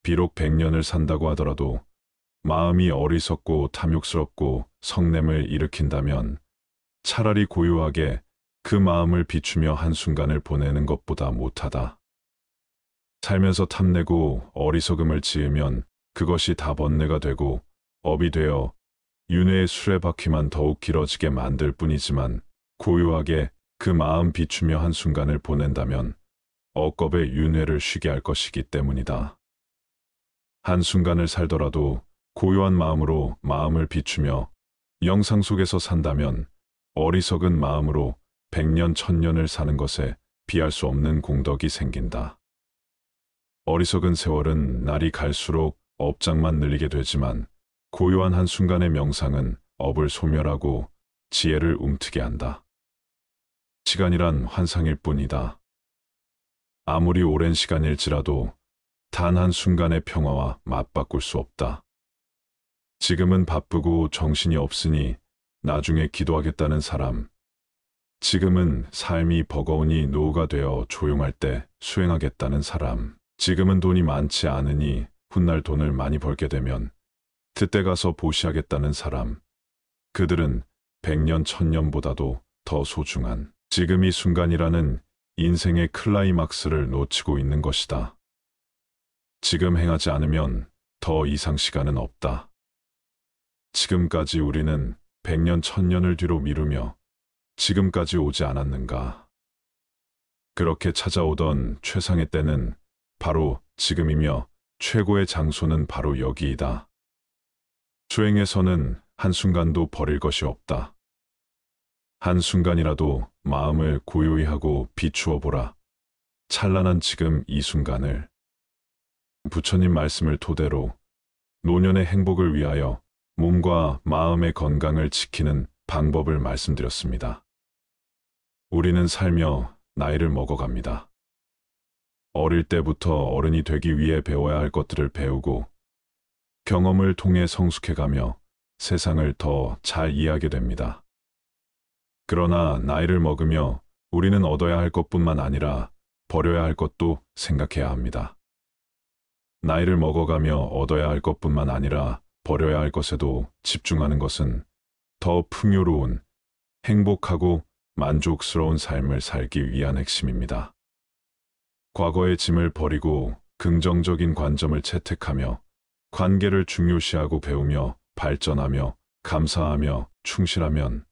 비록 100년을 산다고 하더라도 마음이 어리석고 탐욕스럽고 성냄을 일으킨다면 차라리 고요하게 그 마음을 비추며 한순간을 보내는 것보다 못하다. 살면서 탐내고 어리석음을 지으면 그것이 다 번뇌가 되고 업이 되어 윤회의 수레바퀴만 더욱 길어지게 만들 뿐이지만 고요하게 그 마음 비추며 한순간을 보낸다면 억겁의 윤회를 쉬게 할 것이기 때문이다. 한순간을 살더라도 고요한 마음으로 마음을 비추며 영상 속에서 산다면 어리석은 마음으로 100년 1000년을 사는 것에 비할 수 없는 공덕이 생긴다. 어리석은 세월은 날이 갈수록 업장만 늘리게 되지만 고요한 한순간의 명상은 업을 소멸하고 지혜를 움트게 한다. 시간이란 환상일 뿐이다. 아무리 오랜 시간일지라도 단 한순간의 평화와 맞바꿀 수 없다. 지금은 바쁘고 정신이 없으니 나중에 기도하겠다는 사람, 지금은 삶이 버거우니 노후가 되어 조용할 때 수행하겠다는 사람, 지금은 돈이 많지 않으니 훗날 돈을 많이 벌게 되면 그때 가서 보시하겠다는 사람, 그들은 100년 1000년보다도 더 소중한 지금 이 순간이라는 인생의 클라이막스를 놓치고 있는 것이다. 지금 행하지 않으면 더 이상 시간은 없다. 지금까지 우리는 100년 1000년을 뒤로 미루며 지금까지 오지 않았는가. 그렇게 찾아오던 최상의 때는 바로 지금이며 최고의 장소는 바로 여기이다. 수행에서는 한순간도 버릴 것이 없다. 한순간이라도 마음을 고요히 하고 비추어 보라. 찬란한 지금 이 순간을. 부처님 말씀을 토대로 노년의 행복을 위하여 몸과 마음의 건강을 지키는 방법을 말씀드렸습니다. 우리는 살며 나이를 먹어갑니다. 어릴 때부터 어른이 되기 위해 배워야 할 것들을 배우고 경험을 통해 성숙해가며 세상을 더 잘 이해하게 됩니다. 그러나 나이를 먹으며 우리는 얻어야 할 것뿐만 아니라 버려야 할 것도 생각해야 합니다. 나이를 먹어가며 얻어야 할 것뿐만 아니라 버려야 할 것에도 집중하는 것은 더 풍요로운, 행복하고 만족스러운 삶을 살기 위한 핵심입니다. 과거의 짐을 버리고 긍정적인 관점을 채택하며 관계를 중요시하고 배우며 발전하며 감사하며 충실하면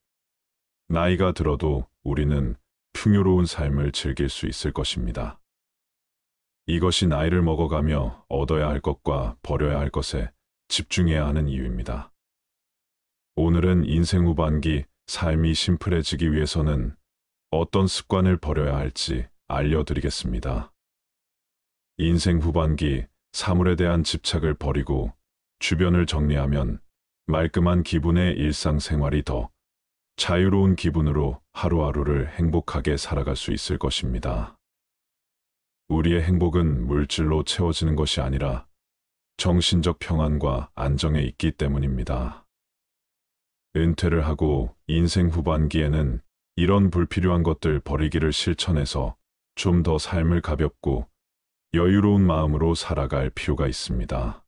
나이가 들어도 우리는 풍요로운 삶을 즐길 수 있을 것입니다. 이것이 나이를 먹어가며 얻어야 할 것과 버려야 할 것에 집중해야 하는 이유입니다. 오늘은 인생 후반기 삶이 심플해지기 위해서는 어떤 습관을 버려야 할지 알려드리겠습니다. 인생 후반기 사물에 대한 집착을 버리고 주변을 정리하면 말끔한 기분의 일상생활이 더 자유로운 기분으로 하루하루를 행복하게 살아갈 수 있을 것입니다. 우리의 행복은 물질로 채워지는 것이 아니라 정신적 평안과 안정에 있기 때문입니다. 은퇴를 하고 인생 후반기에는 이런 불필요한 것들 버리기를 실천해서 좀 더 삶을 가볍고 여유로운 마음으로 살아갈 필요가 있습니다.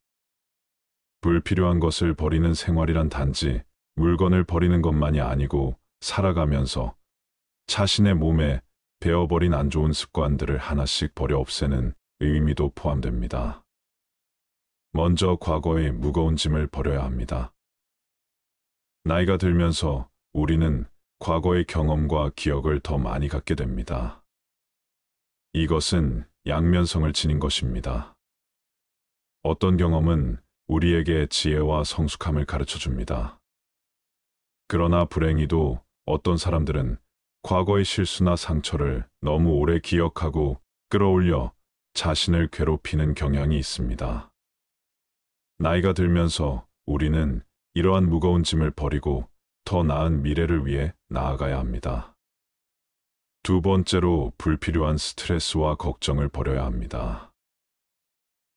불필요한 것을 버리는 생활이란 단지 물건을 버리는 것만이 아니고 살아가면서 자신의 몸에 배어버린 안 좋은 습관들을 하나씩 버려 없애는 의미도 포함됩니다. 먼저 과거의 무거운 짐을 버려야 합니다. 나이가 들면서 우리는 과거의 경험과 기억을 더 많이 갖게 됩니다. 이것은 양면성을 지닌 것입니다. 어떤 경험은 우리에게 지혜와 성숙함을 가르쳐 줍니다. 그러나 불행히도 어떤 사람들은 과거의 실수나 상처를 너무 오래 기억하고 끌어올려 자신을 괴롭히는 경향이 있습니다. 나이가 들면서 우리는 이러한 무거운 짐을 버리고 더 나은 미래를 위해 나아가야 합니다. 두 번째로 불필요한 스트레스와 걱정을 버려야 합니다.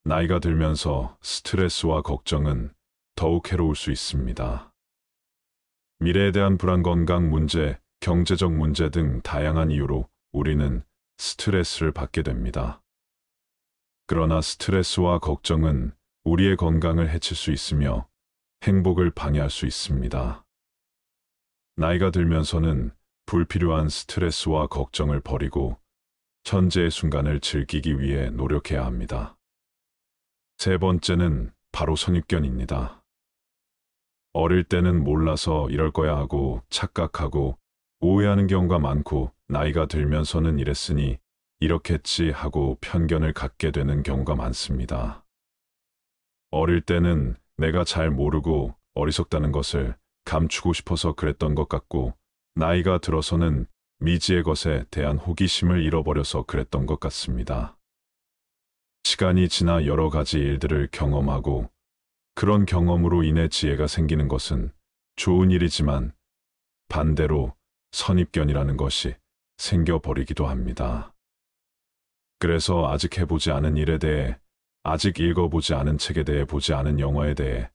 나이가 들면서 스트레스와 걱정은 더욱 해로울 수 있습니다. 미래에 대한 불안, 건강 문제, 경제적 문제 등 다양한 이유로 우리는 스트레스를 받게 됩니다. 그러나 스트레스와 걱정은 우리의 건강을 해칠 수 있으며 행복을 방해할 수 있습니다. 나이가 들면서는 불필요한 스트레스와 걱정을 버리고 현재의 순간을 즐기기 위해 노력해야 합니다. 세 번째는 바로 선입견입니다. 어릴 때는 몰라서 이럴 거야 하고 착각하고 오해하는 경우가 많고 나이가 들면서는 이랬으니 이렇겠지 하고 편견을 갖게 되는 경우가 많습니다. 어릴 때는 내가 잘 모르고 어리석다는 것을 감추고 싶어서 그랬던 것 같고 나이가 들어서는 미지의 것에 대한 호기심을 잃어버려서 그랬던 것 같습니다. 시간이 지나 여러 가지 일들을 경험하고 그런 경험으로 인해 지혜가 생기는 것은 좋은 일이지만 반대로 선입견이라는 것이 생겨버리기도 합니다. 그래서 아직 해보지 않은 일에 대해, 아직 읽어보지 않은 책에 대해, 보지 않은 영화에 대해,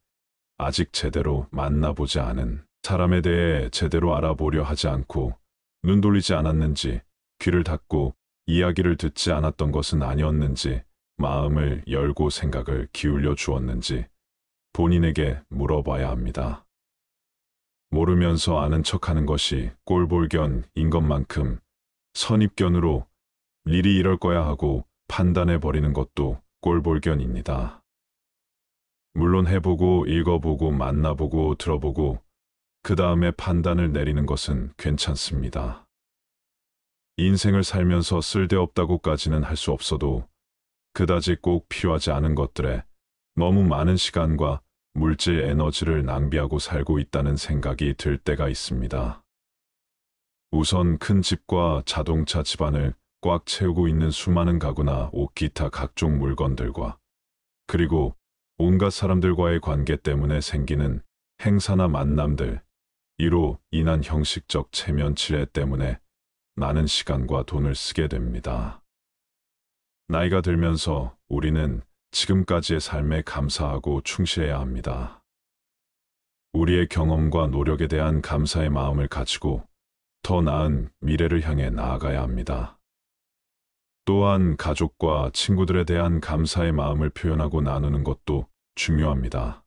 아직 제대로 만나보지 않은 사람에 대해 제대로 알아보려 하지 않고 눈 돌리지 않았는지, 귀를 닫고 이야기를 듣지 않았던 것은 아니었는지, 마음을 열고 생각을 기울여 주었는지 본인에게 물어봐야 합니다. 모르면서 아는 척하는 것이 꼴볼견인 것만큼 선입견으로 미리 이럴 거야 하고 판단해버리는 것도 꼴볼견입니다. 물론 해보고 읽어보고 만나보고 들어보고 그 다음에 판단을 내리는 것은 괜찮습니다. 인생을 살면서 쓸데없다고까지는 할 수 없어도 그다지 꼭 필요하지 않은 것들에 너무 많은 시간과 물질 에너지를 낭비하고 살고 있다는 생각이 들 때가 있습니다. 우선 큰 집과 자동차 집안을 꽉 채우고 있는 수많은 가구나 옷, 기타 각종 물건들과 그리고 온갖 사람들과의 관계 때문에 생기는 행사나 만남들, 이로 인한 형식적 체면 치레 때문에 많은 시간과 돈을 쓰게 됩니다. 나이가 들면서 우리는 지금까지의 삶에 감사하고 충실해야 합니다. 우리의 경험과 노력에 대한 감사의 마음을 가지고 더 나은 미래를 향해 나아가야 합니다. 또한 가족과 친구들에 대한 감사의 마음을 표현하고 나누는 것도 중요합니다.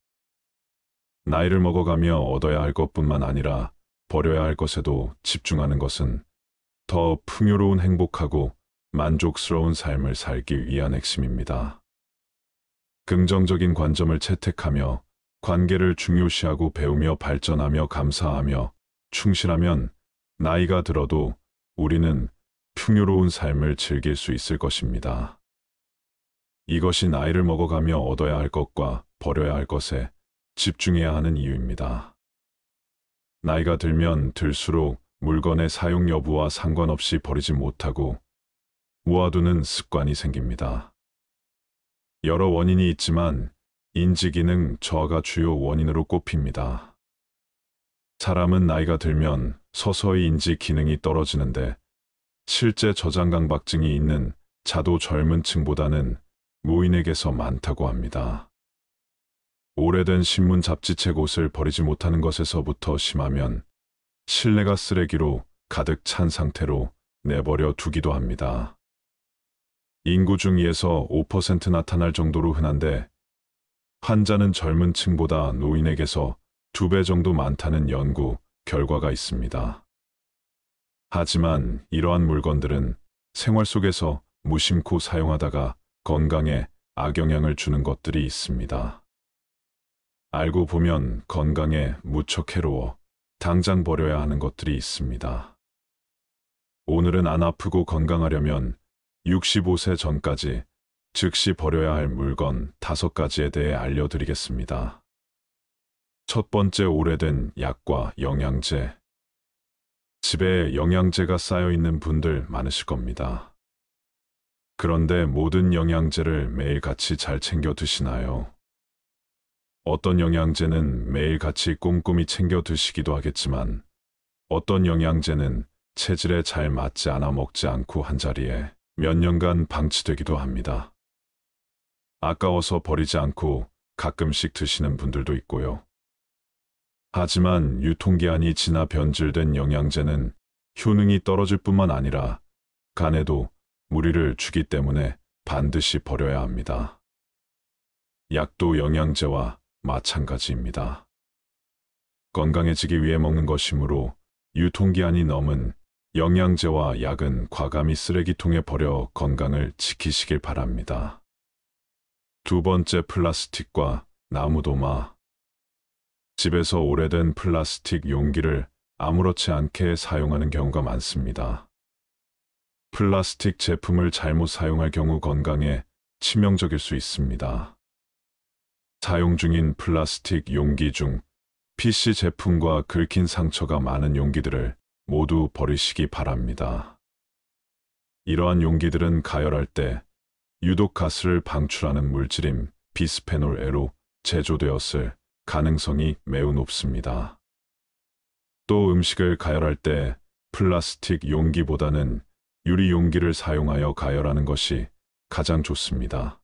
나이를 먹어가며 얻어야 할 것뿐만 아니라 버려야 할 것에도 집중하는 것은 더 풍요로운 행복하고 만족스러운 삶을 살기 위한 핵심입니다. 긍정적인 관점을 채택하며 관계를 중요시하고 배우며 발전하며 감사하며 충실하면 나이가 들어도 우리는 풍요로운 삶을 즐길 수 있을 것입니다. 이것이 나이를 먹어가며 얻어야 할 것과 버려야 할 것에 집중해야 하는 이유입니다. 나이가 들면 들수록 물건의 사용 여부와 상관없이 버리지 못하고 모아두는 습관이 생깁니다. 여러 원인이 있지만 인지기능 저하가 주요 원인으로 꼽힙니다. 사람은 나이가 들면 서서히 인지 기능이 떨어지는데 실제 저장강박증이 있는 자도 젊은 층보다는 노인에게서 많다고 합니다. 오래된 신문 잡지책 옷을 버리지 못하는 것에서부터 심하면 실내가 쓰레기로 가득 찬 상태로 내버려 두기도 합니다. 인구 중 2에서 5% 나타날 정도로 흔한데 환자는 젊은 층보다 노인에게서 2배 정도 많다는 연구 결과가 있습니다. 하지만 이러한 물건들은 생활 속에서 무심코 사용하다가 건강에 악영향을 주는 것들이 있습니다. 알고 보면 건강에 무척 해로워 당장 버려야 하는 것들이 있습니다. 오늘은 안 아프고 건강하려면 65세 전까지 즉시 버려야 할 물건 5가지에 대해 알려드리겠습니다. 첫 번째, 오래된 약과 영양제. 집에 영양제가 쌓여 있는 분들 많으실 겁니다. 그런데 모든 영양제를 매일같이 잘 챙겨 드시나요? 어떤 영양제는 매일같이 꼼꼼히 챙겨 드시기도 하겠지만 어떤 영양제는 체질에 잘 맞지 않아 먹지 않고 한자리에 몇 년간 방치되기도 합니다. 아까워서 버리지 않고 가끔씩 드시는 분들도 있고요. 하지만 유통기한이 지나 변질된 영양제는 효능이 떨어질 뿐만 아니라 간에도 무리를 주기 때문에 반드시 버려야 합니다. 약도 영양제와 마찬가지입니다. 건강해지기 위해 먹는 것이므로 유통기한이 넘은 영양제와 약은 과감히 쓰레기통에 버려 건강을 지키시길 바랍니다. 두 번째, 플라스틱과 나무도마. 집에서 오래된 플라스틱 용기를 아무렇지 않게 사용하는 경우가 많습니다. 플라스틱 제품을 잘못 사용할 경우 건강에 치명적일 수 있습니다. 사용 중인 플라스틱 용기 중 PC 제품과 긁힌 상처가 많은 용기들을 모두 버리시기 바랍니다. 이러한 용기들은 가열할 때 유독 가스를 방출하는 물질인 비스페놀 A로 제조되었을 가능성이 매우 높습니다. 또 음식을 가열할 때 플라스틱 용기보다는 유리 용기를 사용하여 가열하는 것이 가장 좋습니다.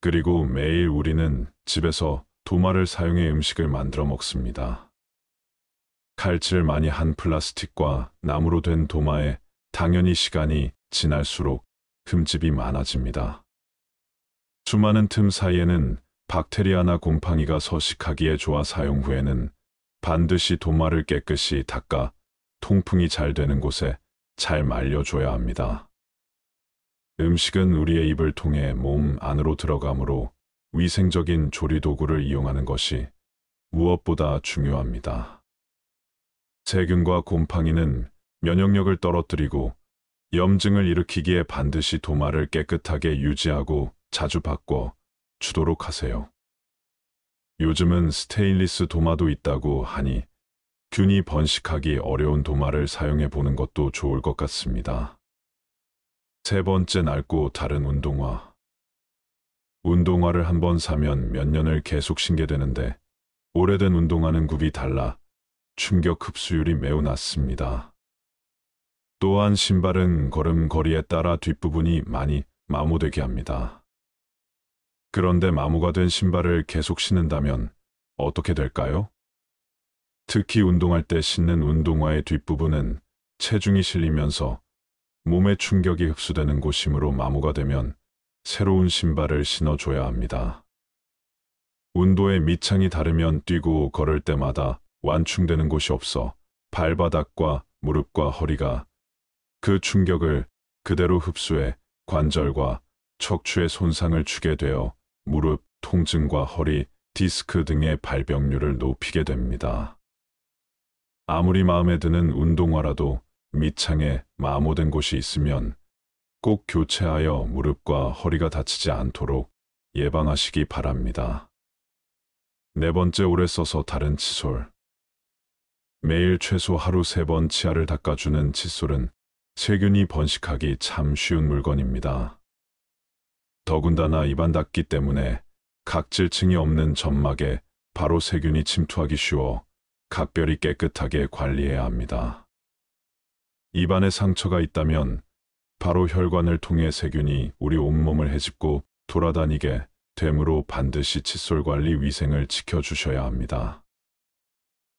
그리고 매일 우리는 집에서 도마를 사용해 음식을 만들어 먹습니다. 칼질 많이 한 플라스틱과 나무로 된 도마에 당연히 시간이 지날수록 흠집이 많아집니다. 수많은 틈 사이에는 박테리아나 곰팡이가 서식하기에 좋아 사용 후에는 반드시 도마를 깨끗이 닦아 통풍이 잘 되는 곳에 잘 말려줘야 합니다. 음식은 우리의 입을 통해 몸 안으로 들어가므로 위생적인 조리도구를 이용하는 것이 무엇보다 중요합니다. 세균과 곰팡이는 면역력을 떨어뜨리고 염증을 일으키기에 반드시 도마를 깨끗하게 유지하고 자주 바꿔 주도록 하세요. 요즘은 스테인리스 도마도 있다고 하니 균이 번식하기 어려운 도마를 사용해 보는 것도 좋을 것 같습니다. 세 번째, 낡고 다른 운동화. 운동화를 한 번 사면 몇 년을 계속 신게 되는데 오래된 운동화는 굽이 달라 충격 흡수율이 매우 낮습니다. 또한 신발은 걸음걸이에 따라 뒷부분이 많이 마모되게 합니다. 그런데 마모가 된 신발을 계속 신는다면 어떻게 될까요? 특히 운동할 때 신는 운동화의 뒷부분은 체중이 실리면서 몸에 충격이 흡수되는 곳이므로 마모가 되면 새로운 신발을 신어줘야 합니다. 운도의 밑창이 다르면 뛰고 걸을 때마다 완충되는 곳이 없어 발바닥과 무릎과 허리가 그 충격을 그대로 흡수해 관절과 척추에 손상을 주게 되어 무릎, 통증과 허리, 디스크 등의 발병률을 높이게 됩니다. 아무리 마음에 드는 운동화라도 밑창에 마모된 곳이 있으면 꼭 교체하여 무릎과 허리가 다치지 않도록 예방하시기 바랍니다. 네 번째, 오래 써서 다른 칫솔. 매일 최소 하루 3번 치아를 닦아주는 칫솔은 세균이 번식하기 참 쉬운 물건입니다. 더군다나 입안 닦기 때문에 각질층이 없는 점막에 바로 세균이 침투하기 쉬워 각별히 깨끗하게 관리해야 합니다. 입안에 상처가 있다면 바로 혈관을 통해 세균이 우리 온몸을 헤집고 돌아다니게 되므로 반드시 칫솔 관리 위생을 지켜주셔야 합니다.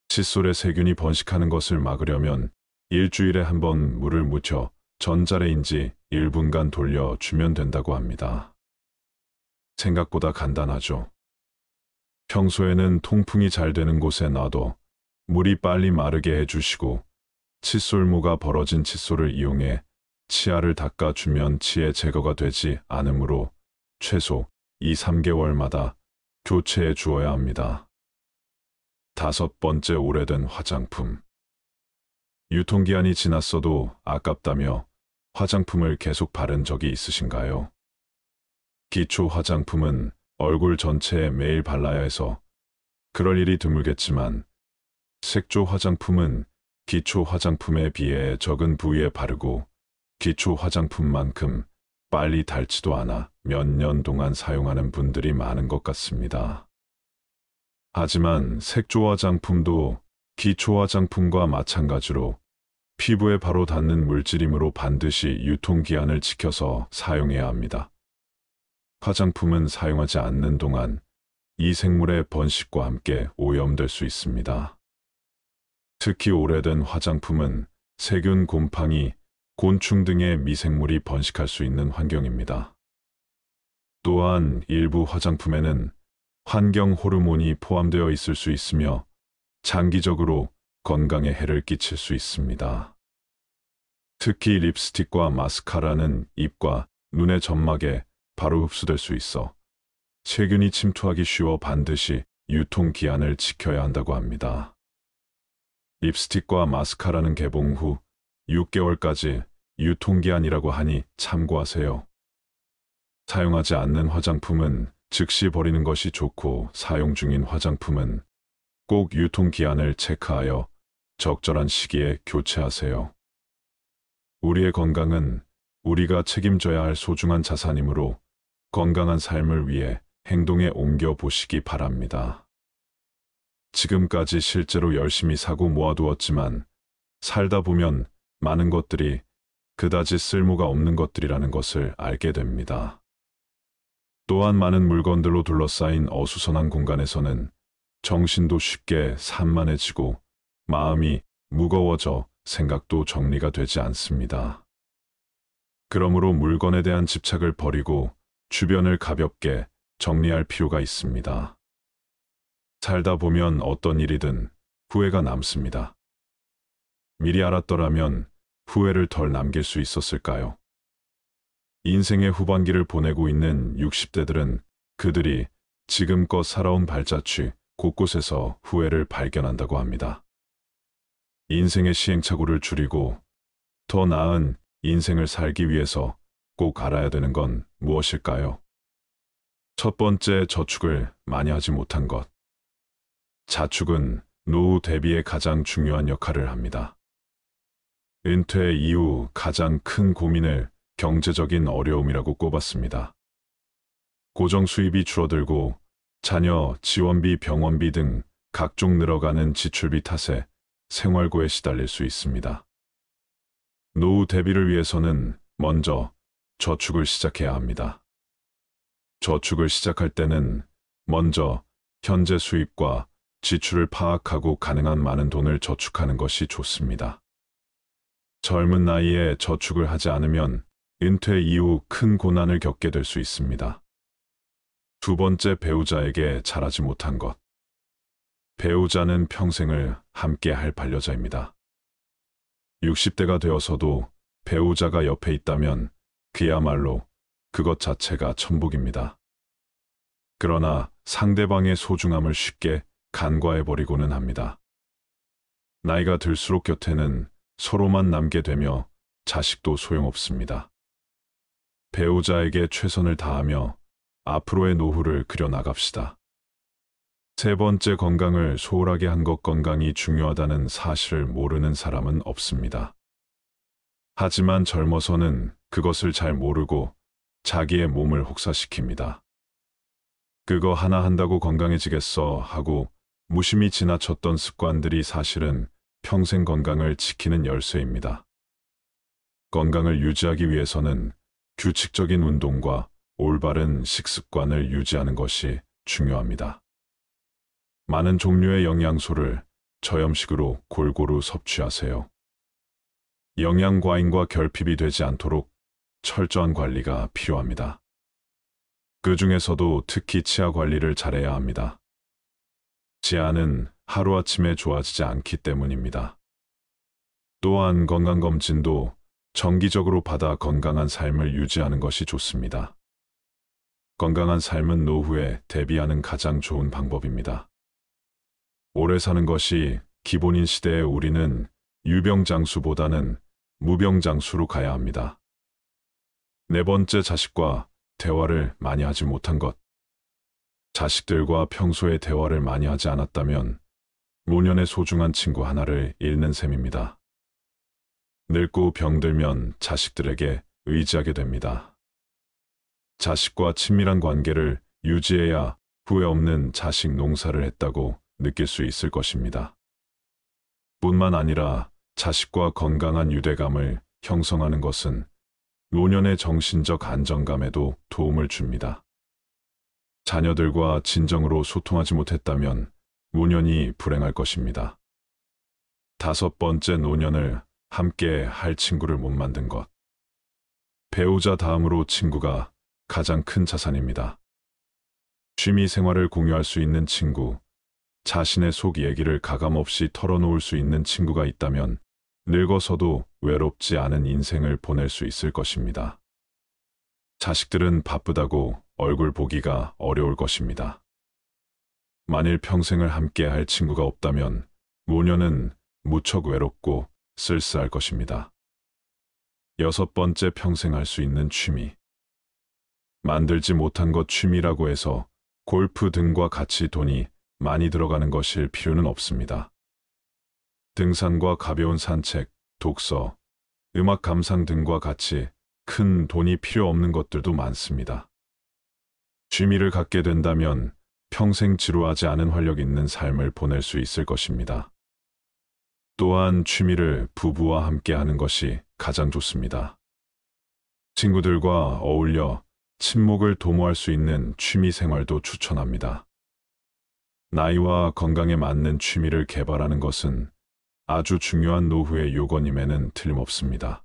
칫솔에 세균이 번식하는 것을 막으려면 일주일에 한 번 물을 묻혀 전자레인지 1분간 돌려주면 된다고 합니다. 생각보다 간단하죠. 평소에는 통풍이 잘 되는 곳에 놔둬 물이 빨리 마르게 해주시고 칫솔모가 벌어진 칫솔을 이용해 치아를 닦아주면 치의 제거가 되지 않으므로 최소 2~3개월마다 교체해 주어야 합니다. 5번째, 오래된 화장품. 유통기한이 지났어도 아깝다며 화장품을 계속 바른 적이 있으신가요? 기초 화장품은 얼굴 전체에 매일 발라야 해서 그럴 일이 드물겠지만 색조 화장품은 기초 화장품에 비해 적은 부위에 바르고 기초 화장품만큼 빨리 닳지도 않아 몇 년 동안 사용하는 분들이 많은 것 같습니다. 하지만 색조 화장품도 기초 화장품과 마찬가지로 피부에 바로 닿는 물질이므로 반드시 유통기한을 지켜서 사용해야 합니다. 화장품은 사용하지 않는 동안 이 생물의 번식과 함께 오염될 수 있습니다. 특히 오래된 화장품은 세균, 곰팡이, 곤충 등의 미생물이 번식할 수 있는 환경입니다. 또한 일부 화장품에는 환경 호르몬이 포함되어 있을 수 있으며 장기적으로 건강에 해를 끼칠 수 있습니다. 특히 립스틱과 마스카라는 입과 눈의 점막에 바로 흡수될 수 있어 세균이 침투하기 쉬워 반드시 유통기한을 지켜야 한다고 합니다. 립스틱과 마스카라는 개봉 후 6개월까지 유통기한이라고 하니 참고하세요. 사용하지 않는 화장품은 즉시 버리는 것이 좋고 사용 중인 화장품은 꼭 유통기한을 체크하여 적절한 시기에 교체하세요. 우리의 건강은 우리가 책임져야 할 소중한 자산이므로 건강한 삶을 위해 행동에 옮겨 보시기 바랍니다. 지금까지 실제로 열심히 사고 모아두었지만 살다 보면 많은 것들이 그다지 쓸모가 없는 것들이라는 것을 알게 됩니다. 또한 많은 물건들로 둘러싸인 어수선한 공간에서는 정신도 쉽게 산만해지고 마음이 무거워져 생각도 정리가 되지 않습니다. 그러므로 물건에 대한 집착을 버리고 주변을 가볍게 정리할 필요가 있습니다. 살다 보면 어떤 일이든 후회가 남습니다. 미리 알았더라면 후회를 덜 남길 수 있었을까요? 인생의 후반기를 보내고 있는 60대들은 그들이 지금껏 살아온 발자취 곳곳에서 후회를 발견한다고 합니다. 인생의 시행착오를 줄이고 더 나은 인생을 살기 위해서 꼭 알아야 되는 건 무엇일까요? 첫 번째, 저축을 많이 하지 못한 것. 자축은 노후 대비에 가장 중요한 역할을 합니다. 은퇴 이후 가장 큰 고민을 경제적인 어려움이라고 꼽았습니다. 고정 수입이 줄어들고 자녀 지원비, 병원비 등 각종 늘어가는 지출비 탓에 생활고에 시달릴 수 있습니다. 노후 대비를 위해서는 먼저 저축을 시작해야 합니다. 저축을 시작할 때는 먼저 현재 수입과 지출을 파악하고 가능한 많은 돈을 저축하는 것이 좋습니다. 젊은 나이에 저축을 하지 않으면 은퇴 이후 큰 고난을 겪게 될 수 있습니다. 두 번째, 배우자에게 잘하지 못한 것. 배우자는 평생을 함께 할 반려자입니다. 60대가 되어서도 배우자가 옆에 있다면 그야말로 그것 자체가 천국입니다. 그러나 상대방의 소중함을 쉽게 간과해버리고는 합니다. 나이가 들수록 곁에는 서로만 남게 되며 자식도 소용없습니다. 배우자에게 최선을 다하며 앞으로의 노후를 그려나갑시다. 세 번째, 건강을 소홀하게 한 것. 건강이 중요하다는 사실을 모르는 사람은 없습니다. 하지만 젊어서는 그것을 잘 모르고 자기의 몸을 혹사시킵니다. 그거 하나 한다고 건강해지겠어 하고 무심히 지나쳤던 습관들이 사실은 평생 건강을 지키는 열쇠입니다. 건강을 유지하기 위해서는 규칙적인 운동과 올바른 식습관을 유지하는 것이 중요합니다. 많은 종류의 영양소를 저염식으로 골고루 섭취하세요. 영양 과잉과 결핍이 되지 않도록 철저한 관리가 필요합니다. 그 중에서도 특히 치아 관리를 잘해야 합니다. 치아는 하루아침에 좋아지지 않기 때문입니다. 또한 건강검진도 정기적으로 받아 건강한 삶을 유지하는 것이 좋습니다. 건강한 삶은 노후에 대비하는 가장 좋은 방법입니다. 오래 사는 것이 기본인 시대에 우리는 유병장수보다는 무병장수로 가야 합니다. 네 번째, 자식과 대화를 많이 하지 못한 것. 자식들과 평소에 대화를 많이 하지 않았다면 노년의 소중한 친구 하나를 잃는 셈입니다. 늙고 병들면 자식들에게 의지하게 됩니다. 자식과 친밀한 관계를 유지해야 후회 없는 자식 농사를 했다고 느낄 수 있을 것입니다. 뿐만 아니라 자식과 건강한 유대감을 형성하는 것은 노년의 정신적 안정감에도 도움을 줍니다. 자녀들과 진정으로 소통하지 못했다면 노년이 불행할 것입니다. 다섯 번째, 노년을 함께 할 친구를 못 만든 것. 배우자 다음으로 친구가 가장 큰 자산입니다. 취미 생활을 공유할 수 있는 친구, 자신의 속 얘기를 가감없이 털어놓을 수 있는 친구가 있다면 늙어서도 외롭지 않은 인생을 보낼 수 있을 것입니다. 자식들은 바쁘다고 얼굴 보기가 어려울 것입니다. 만일 평생을 함께 할 친구가 없다면 노년은 무척 외롭고 쓸쓸할 것입니다. 여섯 번째, 평생 할 수 있는 취미. 만들지 못한 것 취미라고 해서 골프 등과 같이 돈이 많이 들어가는 것일 필요는 없습니다. 등산과 가벼운 산책, 독서, 음악 감상 등과 같이 큰 돈이 필요 없는 것들도 많습니다. 취미를 갖게 된다면 평생 지루하지 않은 활력 있는 삶을 보낼 수 있을 것입니다. 또한 취미를 부부와 함께 하는 것이 가장 좋습니다. 친구들과 어울려 친목을 도모할 수 있는 취미 생활도 추천합니다. 나이와 건강에 맞는 취미를 개발하는 것은 아주 중요한 노후의 요건임에는 틀림없습니다.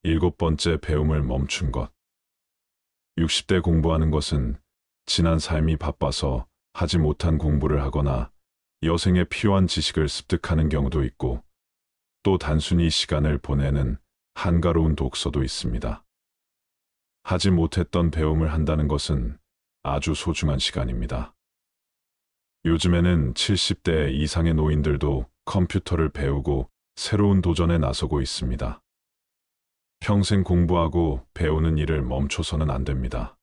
일곱 번째, 배움을 멈춘 것. 60대 공부하는 것은 지난 삶이 바빠서 하지 못한 공부를 하거나 여생에 필요한 지식을 습득하는 경우도 있고 또 단순히 시간을 보내는 한가로운 독서도 있습니다. 하지 못했던 배움을 한다는 것은 아주 소중한 시간입니다. 요즘에는 70대 이상의 노인들도 컴퓨터를 배우고 새로운 도전에 나서고 있습니다. 평생 공부하고 배우는 일을 멈춰서는 안 됩니다.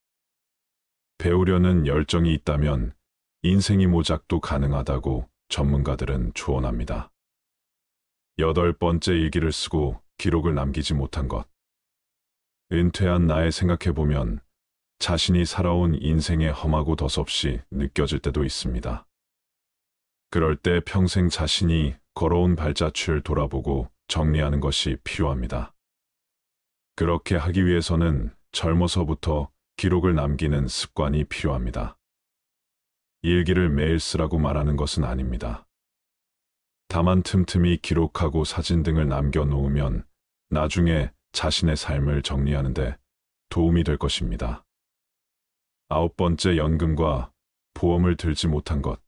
배우려는 열정이 있다면 인생이 모작도 가능하다고 전문가들은 조언합니다. 여덟 번째, 일기를 쓰고 기록을 남기지 못한 것. 은퇴한 나에 생각해보면 자신이 살아온 인생의 험하고 덧없이 느껴질 때도 있습니다. 그럴 때 평생 자신이 걸어온 발자취를 돌아보고 정리하는 것이 필요합니다. 그렇게 하기 위해서는 젊어서부터 기록을 남기는 습관이 필요합니다. 일기를 매일 쓰라고 말하는 것은 아닙니다. 다만 틈틈이 기록하고 사진 등을 남겨놓으면 나중에 자신의 삶을 정리하는데 도움이 될 것입니다. 9번째, 연금과 보험을 들지 못한 것.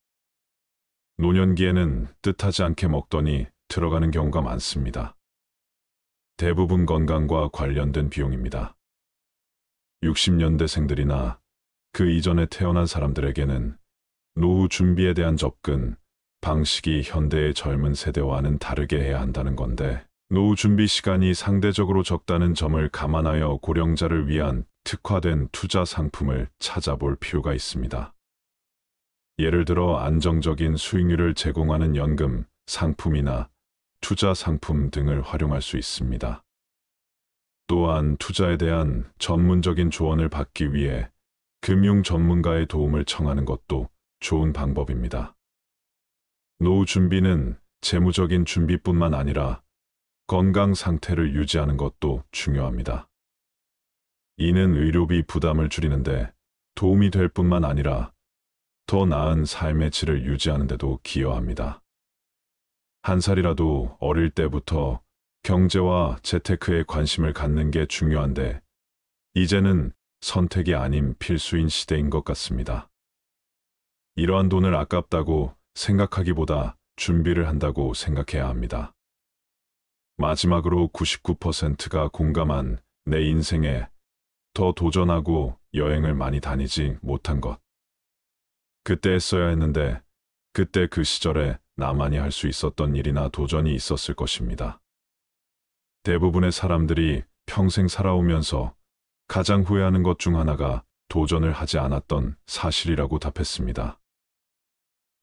노년기에는 뜻하지 않게 먹더니 들어가는 경우가 많습니다. 대부분 건강과 관련된 비용입니다. 60년대생들이나 그 이전에 태어난 사람들에게는 노후 준비에 대한 접근, 방식이 현대의 젊은 세대와는 다르게 해야 한다는 건데, 노후 준비 시간이 상대적으로 적다는 점을 감안하여 고령자를 위한 특화된 투자 상품을 찾아볼 필요가 있습니다. 예를 들어 안정적인 수익률을 제공하는 연금, 상품이나 투자 상품 등을 활용할 수 있습니다. 또한 투자에 대한 전문적인 조언을 받기 위해 금융 전문가의 도움을 청하는 것도 좋은 방법입니다. 노후 준비는 재무적인 준비뿐만 아니라 건강 상태를 유지하는 것도 중요합니다. 이는 의료비 부담을 줄이는데 도움이 될 뿐만 아니라 더 나은 삶의 질을 유지하는 데도 기여합니다. 한 살이라도 어릴 때부터 경제와 재테크에 관심을 갖는 게 중요한데, 이제는 선택이 아닌 필수인 시대인 것 같습니다. 이러한 돈을 아깝다고 생각하기보다 준비를 한다고 생각해야 합니다. 마지막으로 99%가 공감한 내 인생에 더 도전하고 여행을 많이 다니지 못한 것. 그때 했어야 했는데, 그때 그 시절에 나만이 할 수 있었던 일이나 도전이 있었을 것입니다. 대부분의 사람들이 평생 살아오면서 가장 후회하는 것 중 하나가 도전을 하지 않았던 사실이라고 답했습니다.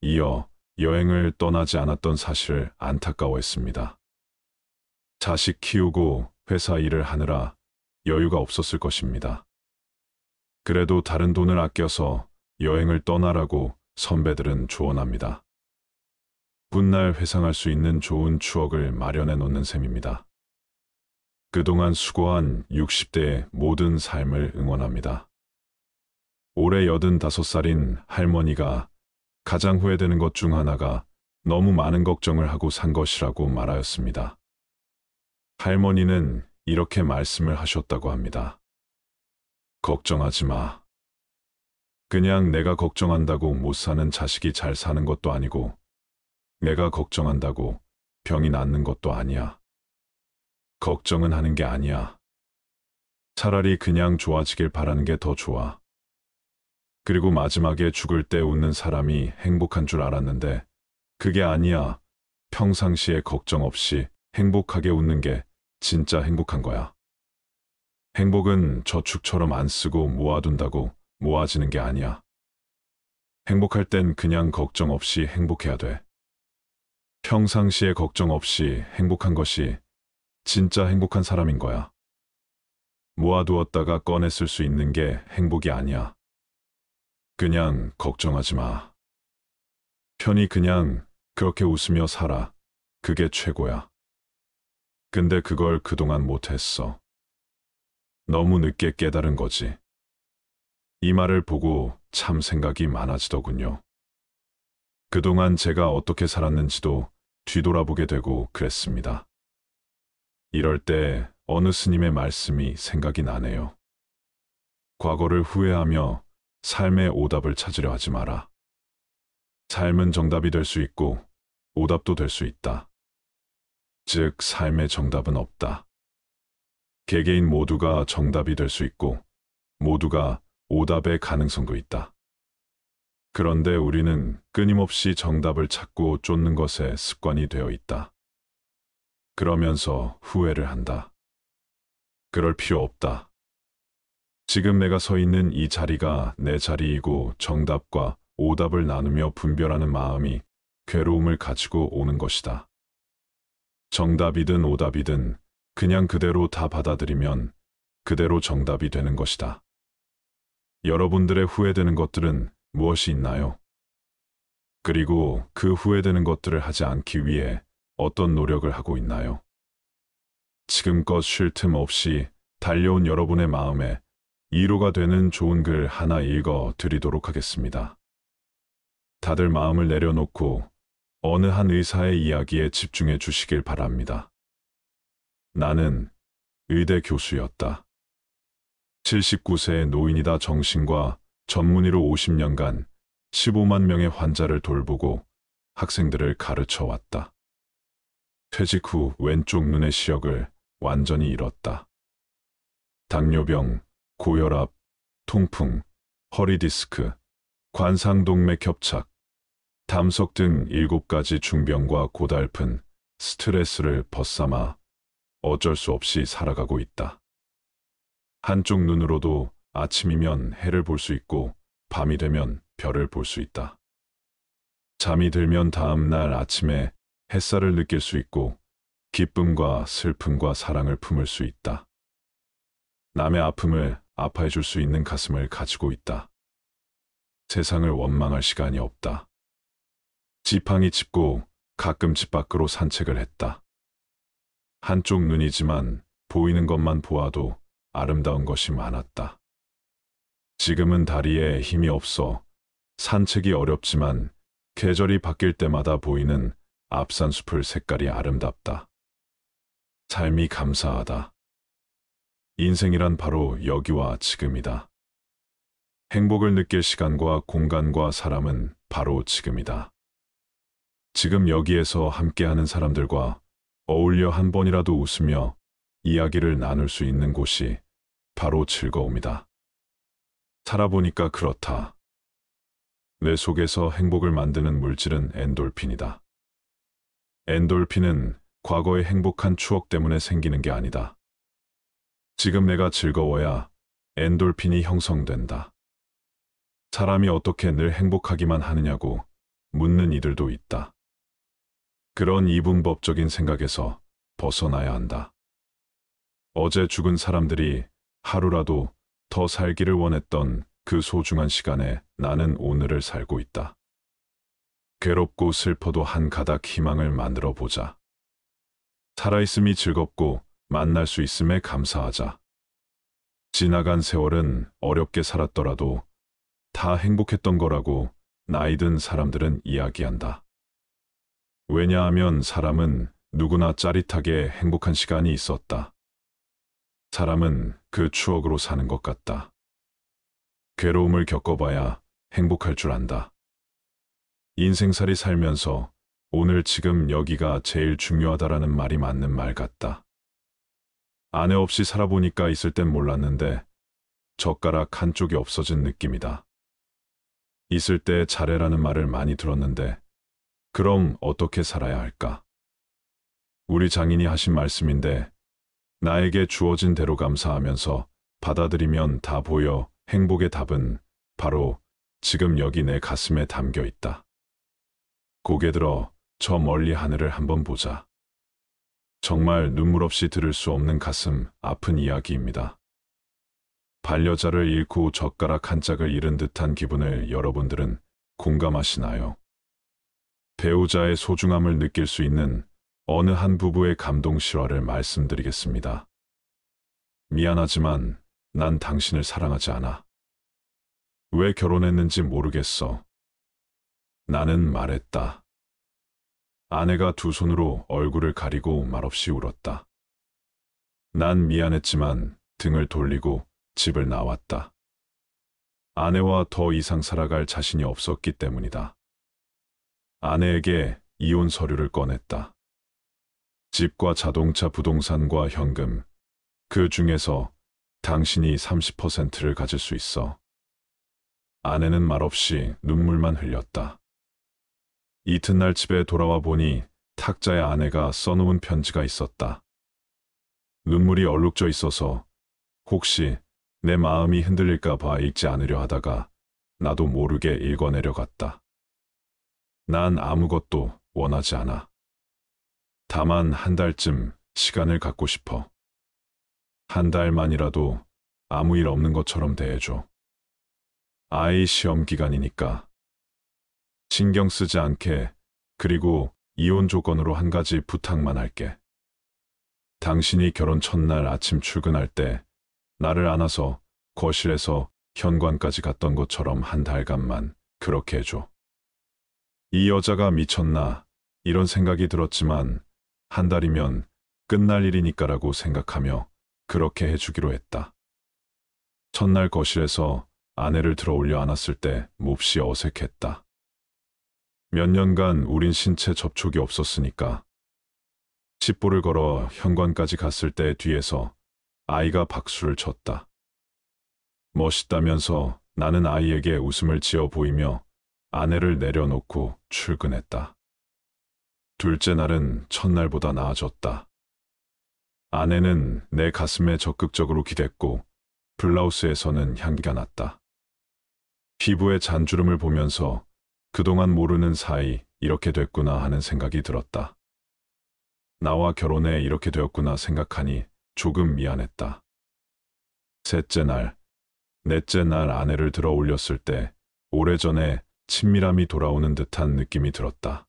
이어 여행을 떠나지 않았던 사실을 안타까워했습니다. 자식 키우고 회사 일을 하느라 여유가 없었을 것입니다. 그래도 다른 돈을 아껴서 여행을 떠나라고 선배들은 조언합니다. 훗날 회상할 수 있는 좋은 추억을 마련해 놓는 셈입니다. 그동안 수고한 60대의 모든 삶을 응원합니다. 올해 85살인 할머니가 가장 후회되는 것 중 하나가 너무 많은 걱정을 하고 산 것이라고 말하였습니다. 할머니는 이렇게 말씀을 하셨다고 합니다. 걱정하지 마. 그냥 내가 걱정한다고 못 사는 자식이 잘 사는 것도 아니고, 내가 걱정한다고 병이 낫는 것도 아니야. 걱정은 하는 게 아니야. 차라리 그냥 좋아지길 바라는 게 더 좋아. 그리고 마지막에 죽을 때 웃는 사람이 행복한 줄 알았는데 그게 아니야. 평상시에 걱정 없이 행복하게 웃는 게 진짜 행복한 거야. 행복은 저축처럼 안 쓰고 모아둔다고 모아지는 게 아니야. 행복할 땐 그냥 걱정 없이 행복해야 돼. 평상시에 걱정 없이 행복한 것이 진짜 행복한 사람인 거야. 모아두었다가 꺼내 쓸 수 있는 게 행복이 아니야. 그냥 걱정하지 마. 편히 그냥 그렇게 웃으며 살아. 그게 최고야. 근데 그걸 그동안 못했어. 너무 늦게 깨달은 거지. 이 말을 보고 참 생각이 많아지더군요. 그동안 제가 어떻게 살았는지도 뒤돌아보게 되고 그랬습니다. 이럴 때 어느 스님의 말씀이 생각이 나네요. 과거를 후회하며 삶의 오답을 찾으려 하지 마라. 삶은 정답이 될 수 있고 오답도 될 수 있다. 즉, 삶의 정답은 없다. 개개인 모두가 정답이 될 수 있고 모두가 오답의 가능성도 있다. 그런데 우리는 끊임없이 정답을 찾고 쫓는 것에 습관이 되어 있다. 그러면서 후회를 한다. 그럴 필요 없다. 지금 내가 서 있는 이 자리가 내 자리이고 정답과 오답을 나누며 분별하는 마음이 괴로움을 가지고 오는 것이다. 정답이든 오답이든 그냥 그대로 다 받아들이면 그대로 정답이 되는 것이다. 여러분들의 후회되는 것들은 무엇이 있나요? 그리고 그 후회되는 것들을 하지 않기 위해 어떤 노력을 하고 있나요? 지금껏 쉴 틈 없이 달려온 여러분의 마음에 위로가 되는 좋은 글 하나 읽어 드리도록 하겠습니다. 다들 마음을 내려놓고 어느 한 의사의 이야기에 집중해 주시길 바랍니다. 나는 의대 교수였다. 79세의 노인이다. 정신과 전문의로 50년간 15만 명의 환자를 돌보고 학생들을 가르쳐 왔다. 퇴직 후 왼쪽 눈의 시력을 완전히 잃었다. 당뇨병, 고혈압, 통풍, 허리 디스크, 관상동맥 협착, 담석 등 7가지 중병과 고달픈 스트레스를 벗삼아 어쩔 수 없이 살아가고 있다. 한쪽 눈으로도 아침이면 해를 볼 수 있고 밤이 되면 별을 볼 수 있다. 잠이 들면 다음 날 아침에 햇살을 느낄 수 있고 기쁨과 슬픔과 사랑을 품을 수 있다. 남의 아픔을 아파해 줄 수 있는 가슴을 가지고 있다. 세상을 원망할 시간이 없다. 지팡이 짚고 가끔 집 밖으로 산책을 했다. 한쪽 눈이지만 보이는 것만 보아도 아름다운 것이 많았다. 지금은 다리에 힘이 없어 산책이 어렵지만 계절이 바뀔 때마다 보이는 앞산숲을 색깔이 아름답다. 삶이 감사하다. 인생이란 바로 여기와 지금이다. 행복을 느낄 시간과 공간과 사람은 바로 지금이다. 지금 여기에서 함께하는 사람들과 어울려 한 번이라도 웃으며 이야기를 나눌 수 있는 곳이 바로 즐거움이다. 살아보니까 그렇다. 뇌 속에서 행복을 만드는 물질은 엔돌핀이다. 엔돌핀은 과거의 행복한 추억 때문에 생기는 게 아니다. 지금 내가 즐거워야 엔돌핀이 형성된다. 사람이 어떻게 늘 행복하기만 하느냐고 묻는 이들도 있다. 그런 이분법적인 생각에서 벗어나야 한다. 어제 죽은 사람들이 하루라도 더 살기를 원했던 그 소중한 시간에 나는 오늘을 살고 있다. 괴롭고 슬퍼도 한 가닥 희망을 만들어 보자. 살아있음이 즐겁고 만날 수 있음에 감사하자. 지나간 세월은 어렵게 살았더라도 다 행복했던 거라고 나이 든 사람들은 이야기한다. 왜냐하면 사람은 누구나 짜릿하게 행복한 시간이 있었다. 사람은 그 추억으로 사는 것 같다. 괴로움을 겪어봐야 행복할 줄 안다. 인생살이 살면서 오늘 지금 여기가 제일 중요하다라는 말이 맞는 말 같다. 아내 없이 살아보니까 있을 땐 몰랐는데 젓가락 한쪽이 없어진 느낌이다. 있을 때 잘해라는 말을 많이 들었는데 그럼 어떻게 살아야 할까? 우리 장인이 하신 말씀인데 나에게 주어진 대로 감사하면서 받아들이면 다 보여. 행복의 답은 바로 지금 여기 내 가슴에 담겨 있다. 고개 들어 저 멀리 하늘을 한번 보자. 정말 눈물 없이 들을 수 없는 가슴 아픈 이야기입니다. 반려자를 잃고 젓가락 한 짝을 잃은 듯한 기분을 여러분들은 공감하시나요? 배우자의 소중함을 느낄 수 있는 어느 한 부부의 감동 실화를 말씀드리겠습니다. 미안하지만 난 당신을 사랑하지 않아. 왜 결혼했는지 모르겠어. 나는 말했다. 아내가 두 손으로 얼굴을 가리고 말없이 울었다. 난 미안했지만 등을 돌리고 집을 나왔다. 아내와 더 이상 살아갈 자신이 없었기 때문이다. 아내에게 이혼 서류를 꺼냈다. 집과 자동차, 부동산과 현금, 그 중에서 당신이 30%를 가질 수 있어. 아내는 말없이 눈물만 흘렸다. 이튿날 집에 돌아와 보니 탁자에 아내가 써놓은 편지가 있었다. 눈물이 얼룩져 있어서 혹시 내 마음이 흔들릴까 봐 읽지 않으려 하다가 나도 모르게 읽어내려갔다. 난 아무것도 원하지 않아. 다만 한 달쯤 시간을 갖고 싶어. 한 달만이라도 아무 일 없는 것처럼 대해줘. 아이 시험 기간이니까. 신경 쓰지 않게. 그리고 이혼 조건으로 한 가지 부탁만 할게. 당신이 결혼 첫날 아침 출근할 때 나를 안아서 거실에서 현관까지 갔던 것처럼 한 달간만 그렇게 해줘. 이 여자가 미쳤나 이런 생각이 들었지만 한 달이면 끝날 일이니까라고 생각하며 그렇게 해주기로 했다. 첫날 거실에서 아내를 들어 올려 안았을 때 몹시 어색했다. 몇 년간 우린 신체 접촉이 없었으니까. 칩보를 걸어 현관까지 갔을 때 뒤에서 아이가 박수를 쳤다. 멋있다면서 나는 아이에게 웃음을 지어 보이며 아내를 내려놓고 출근했다. 둘째 날은 첫날보다 나아졌다. 아내는 내 가슴에 적극적으로 기댔고 블라우스에서는 향기가 났다. 피부의 잔주름을 보면서 그동안 모르는 사이 이렇게 됐구나 하는 생각이 들었다. 나와 결혼해 이렇게 되었구나 생각하니 조금 미안했다. 셋째 날, 넷째 날 아내를 들어 올렸을 때 오래전에 친밀함이 돌아오는 듯한 느낌이 들었다.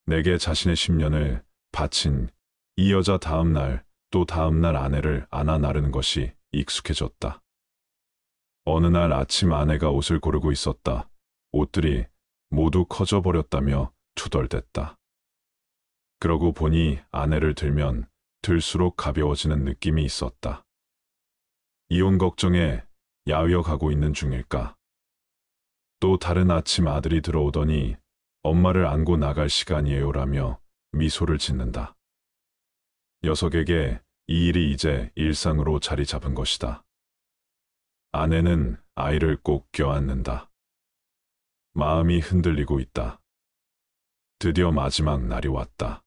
내게 자신의 10년을 바친 이 여자 다음 날 또 다음 날 아내를 안아 나르는 것이 익숙해졌다. 어느 날 아침 아내가 옷을 고르고 있었다. 옷들이 모두 커져버렸다며 투덜댔다. 그러고 보니 아내를 들면 들수록 가벼워지는 느낌이 있었다. 이혼 걱정에 야위어 가고 있는 중일까? 또 다른 아침 아들이 들어오더니 엄마를 안고 나갈 시간이에요라며 미소를 짓는다. 녀석에게 이 일이 이제 일상으로 자리 잡은 것이다. 아내는 아이를 꼭 껴안는다. 마음이 흔들리고 있다. 드디어 마지막 날이 왔다.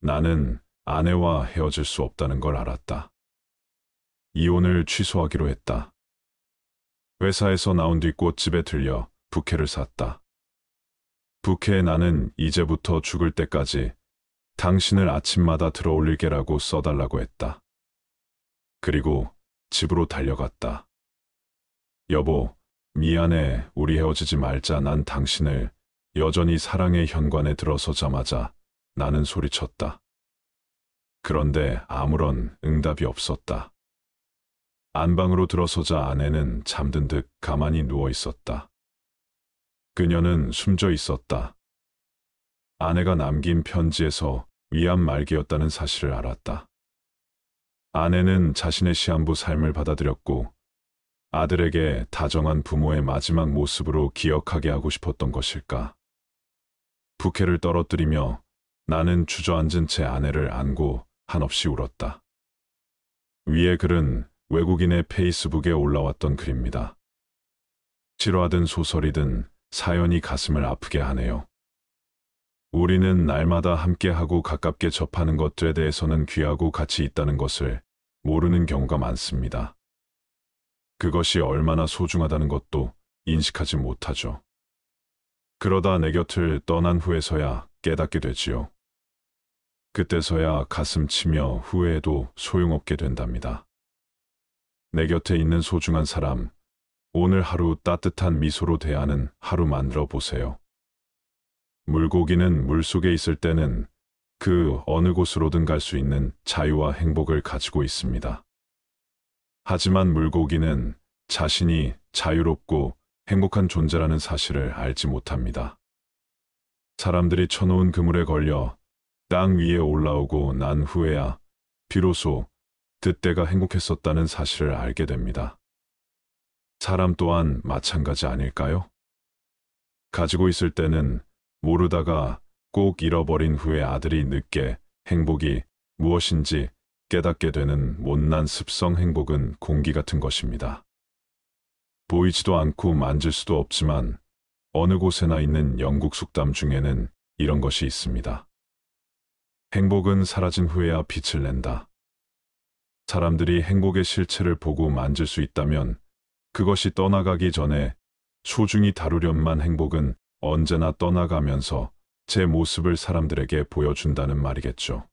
나는 아내와 헤어질 수 없다는 걸 알았다. 이혼을 취소하기로 했다. 회사에서 나온 뒤 꽃집에 들려 부케를 샀다. 부케에 나는 이제부터 죽을 때까지 당신을 아침마다 들어올릴게라고 써달라고 했다. 그리고 집으로 달려갔다. 여보, 미안해. 우리 헤어지지 말자. 난 당신을 여전히 사랑의 현관에 들어서자마자 나는 소리쳤다. 그런데 아무런 응답이 없었다. 안방으로 들어서자 아내는 잠든 듯 가만히 누워 있었다. 그녀는 숨져 있었다. 아내가 남긴 편지에서 위안 말기였다는 사실을 알았다. 아내는 자신의 시한부 삶을 받아들였고 아들에게 다정한 부모의 마지막 모습으로 기억하게 하고 싶었던 것일까. 부케를 떨어뜨리며 나는 주저앉은 채 아내를 안고 한없이 울었다. 위의 글은 외국인의 페이스북에 올라왔던 글입니다. 실화든 소설이든 사연이 가슴을 아프게 하네요. 우리는 날마다 함께하고 가깝게 접하는 것들에 대해서는 귀하고 가치 있다는 것을 모르는 경우가 많습니다. 그것이 얼마나 소중하다는 것도 인식하지 못하죠. 그러다 내 곁을 떠난 후에서야 깨닫게 되지요. 그때서야 가슴 치며 후회해도 소용없게 된답니다. 내 곁에 있는 소중한 사람, 오늘 하루 따뜻한 미소로 대하는 하루 만들어 보세요. 물고기는 물속에 있을 때는 그 어느 곳으로든 갈 수 있는 자유와 행복을 가지고 있습니다. 하지만 물고기는 자신이 자유롭고 행복한 존재라는 사실을 알지 못합니다. 사람들이 쳐놓은 그물에 걸려 땅 위에 올라오고 난 후에야 비로소 그때가 행복했었다는 사실을 알게 됩니다. 사람 또한 마찬가지 아닐까요? 가지고 있을 때는 모르다가 꼭 잃어버린 후에 아들이 늦게 행복이 무엇인지 깨닫게 되는 못난 습성. 행복은 공기 같은 것입니다. 보이지도 않고 만질 수도 없지만 어느 곳에나 있는 영국 속담 중에는 이런 것이 있습니다. 행복은 사라진 후에야 빛을 낸다. 사람들이 행복의 실체를 보고 만질 수 있다면 그것이 떠나가기 전에 소중히 다루련만 행복은 언제나 떠나가면서 제 모습을 사람들에게 보여준다는 말이겠죠.